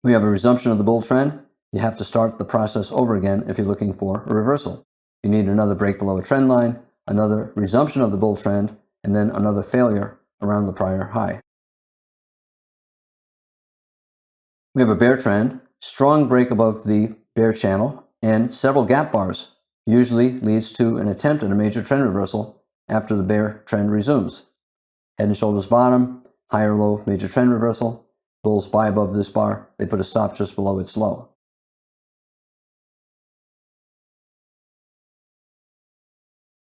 We have a resumption of the bull trend. You have to start the process over again if you're looking for a reversal. You need another break below a trend line, another resumption of the bull trend, and then another failure around the prior high. We have a bear trend, strong break above the bear channel, and several gap bars. Usually leads to an attempt at a major trend reversal after the bear trend resumes. Head and shoulders bottom, higher low major trend reversal. Bulls buy above this bar. They put a stop just below its low.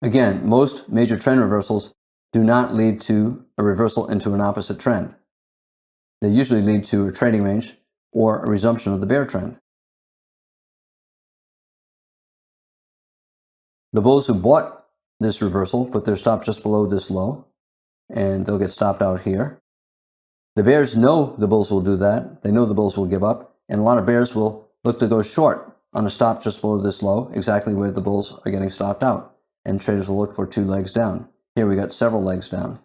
Again, most major trend reversals do not lead to a reversal into an opposite trend. They usually lead to a trading range or a resumption of the bear trend. The bulls who bought this reversal put their stop just below this low, and they'll get stopped out here. The bears know the bulls will do that. They know the bulls will give up, and a lot of bears will look to go short on a stop just below this low, exactly where the bulls are getting stopped out. And traders will look for two legs down. Here we got several legs down.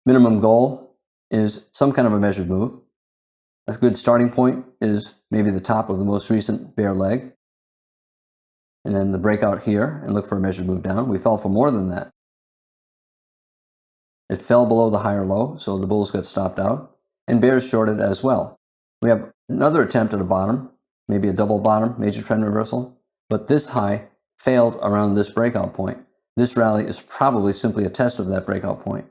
Minimum goal is some kind of a measured move. A good starting point is maybe the top of the most recent bear leg. And then the breakout here, and look for a measured move down. We fell for more than that. It fell below the higher low, so the bulls got stopped out. And bears shorted as well. We have another attempt at a bottom, maybe a double bottom, major trend reversal. But this high failed around this breakout point. This rally is probably simply a test of that breakout point.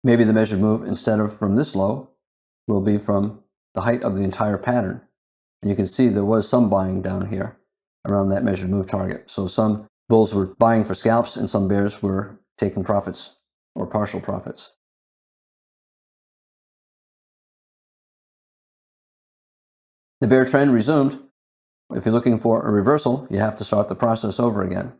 Maybe the measured move, instead of from this low, will be from the height of the entire pattern. And you can see there was some buying down here around that measured move target. So some bulls were buying for scalps and some bears were taking profits or partial profits. The bear trend resumed. If you're looking for a reversal, you have to start the process over again.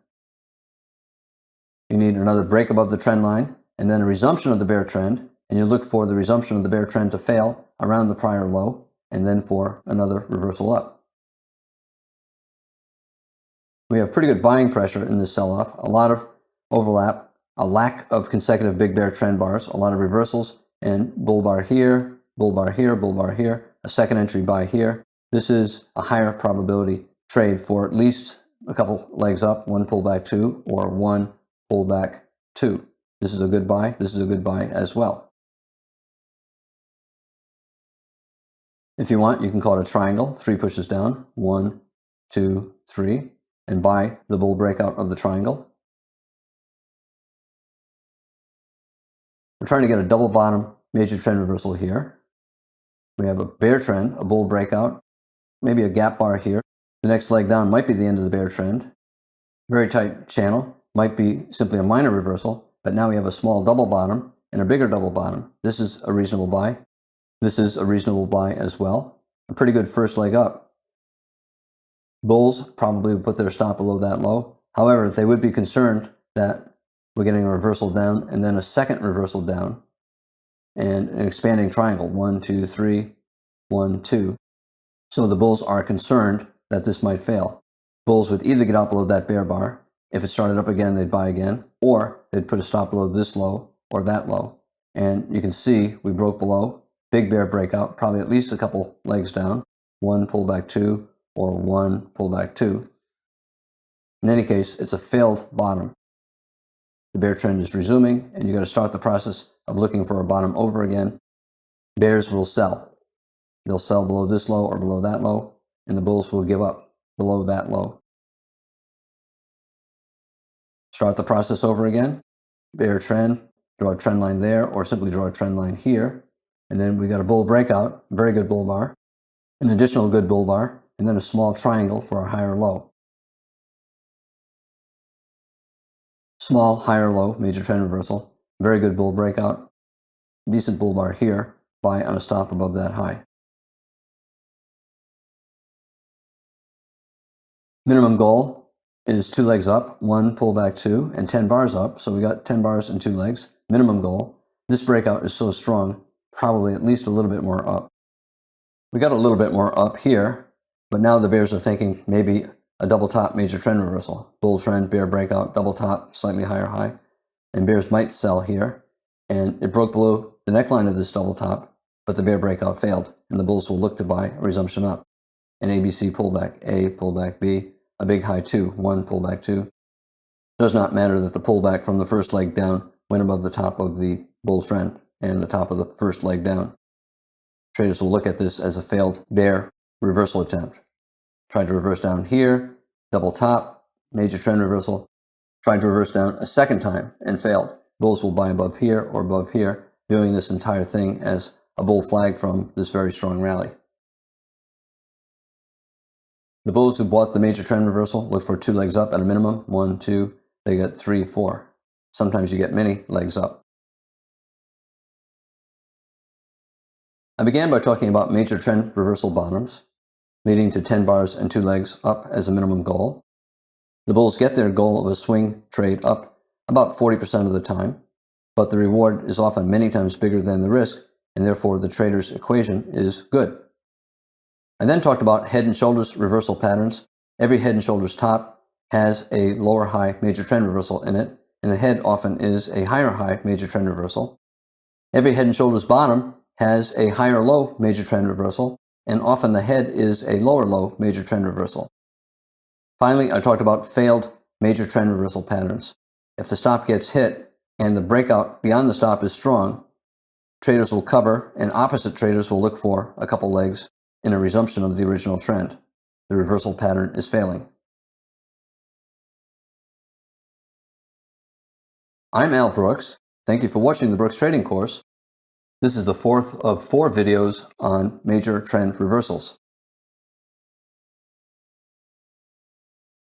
You need another break above the trend line, and then a resumption of the bear trend, and you look for the resumption of the bear trend to fail around the prior low, and then for another reversal up. We have pretty good buying pressure in this sell-off, a lot of overlap, a lack of consecutive big bear trend bars, a lot of reversals, and bull bar here, bull bar here, bull bar here, a second entry buy here. This is a higher probability trade for at least a couple legs up, one pullback two, or one pullback two. This is a good buy. This is a good buy as well. If you want, you can call it a triangle, 3 pushes down, 1, 2, 3, and buy the bull breakout of the triangle. We're trying to get a double bottom major trend reversal here. We have a bear trend, a bull breakout, maybe a gap bar here. The next leg down might be the end of the bear trend. Very tight channel, might be simply a minor reversal, but now we have a small double bottom and a bigger double bottom. This is a reasonable buy. This is a reasonable buy as well. A pretty good first leg up. Bulls probably would put their stop below that low. However, they would be concerned that we're getting a reversal down and then a second reversal down and an expanding triangle, 1, 2, 3, 1, 2. So the bulls are concerned that this might fail. Bulls would either get out below that bear bar. If it started up again, they'd buy again, or they'd put a stop below this low or that low. And you can see we broke below, big bear breakout, probably at least a couple legs down, 1 pullback 2 or 1 pullback 2. In any case, it's a failed bottom. The bear trend is resuming, and you got to start the process of looking for a bottom over again. Bears will sell. They'll sell below this low or below that low, and the bulls will give up below that low. Start the process over again. Bear trend, draw a trend line there, or simply draw a trend line here. And then we got a bull breakout, very good bull bar, an additional good bull bar, and then a small triangle for a higher low. Small, higher low, major trend reversal, very good bull breakout, decent bull bar here, buy on a stop above that high. Minimum goal is 2 legs up, 1 pullback 2, and 10 bars up. So we got 10 bars and 2 legs. Minimum goal. This breakout is so strong, probably at least a little bit more up. We got a little bit more up here, but now the bears are thinking maybe a double top major trend reversal. Bull trend, bear breakout, double top, slightly higher high. And bears might sell here. And it broke below the neckline of this double top, but the bear breakout failed, and the bulls will look to buy a resumption up. An ABC pullback, A, pullback B, a big high 2, 1 pullback 2. Does not matter that the pullback from the first leg down went above the top of the bull trend and the top of the first leg down. Traders will look at this as a failed bear reversal attempt. Tried to reverse down here, double top, major trend reversal. Tried to reverse down a second time and failed. Bulls will buy above here or above here, viewing this entire thing as a bull flag from this very strong rally. The bulls who bought the major trend reversal look for 2 legs up at a minimum, 1, 2, they get 3, 4. Sometimes you get many legs up. I began by talking about major trend reversal bottoms, leading to 10 bars and 2 legs up as a minimum goal. The bulls get their goal of a swing trade up about 40% of the time, but the reward is often many times bigger than the risk, and therefore the trader's equation is good. I then talked about head and shoulders reversal patterns. Every head and shoulders top has a lower high major trend reversal in it, and the head often is a higher high major trend reversal. Every head and shoulders bottom has a higher low major trend reversal, and often the head is a lower low major trend reversal. Finally, I talked about failed major trend reversal patterns. If the stop gets hit and the breakout beyond the stop is strong, traders will cover, and opposite traders will look for a couple legs in a resumption of the original trend. The reversal pattern is failing. I'm Al Brooks. Thank you for watching the Brooks Trading Course. This is the 4th of 4 videos on major trend reversals.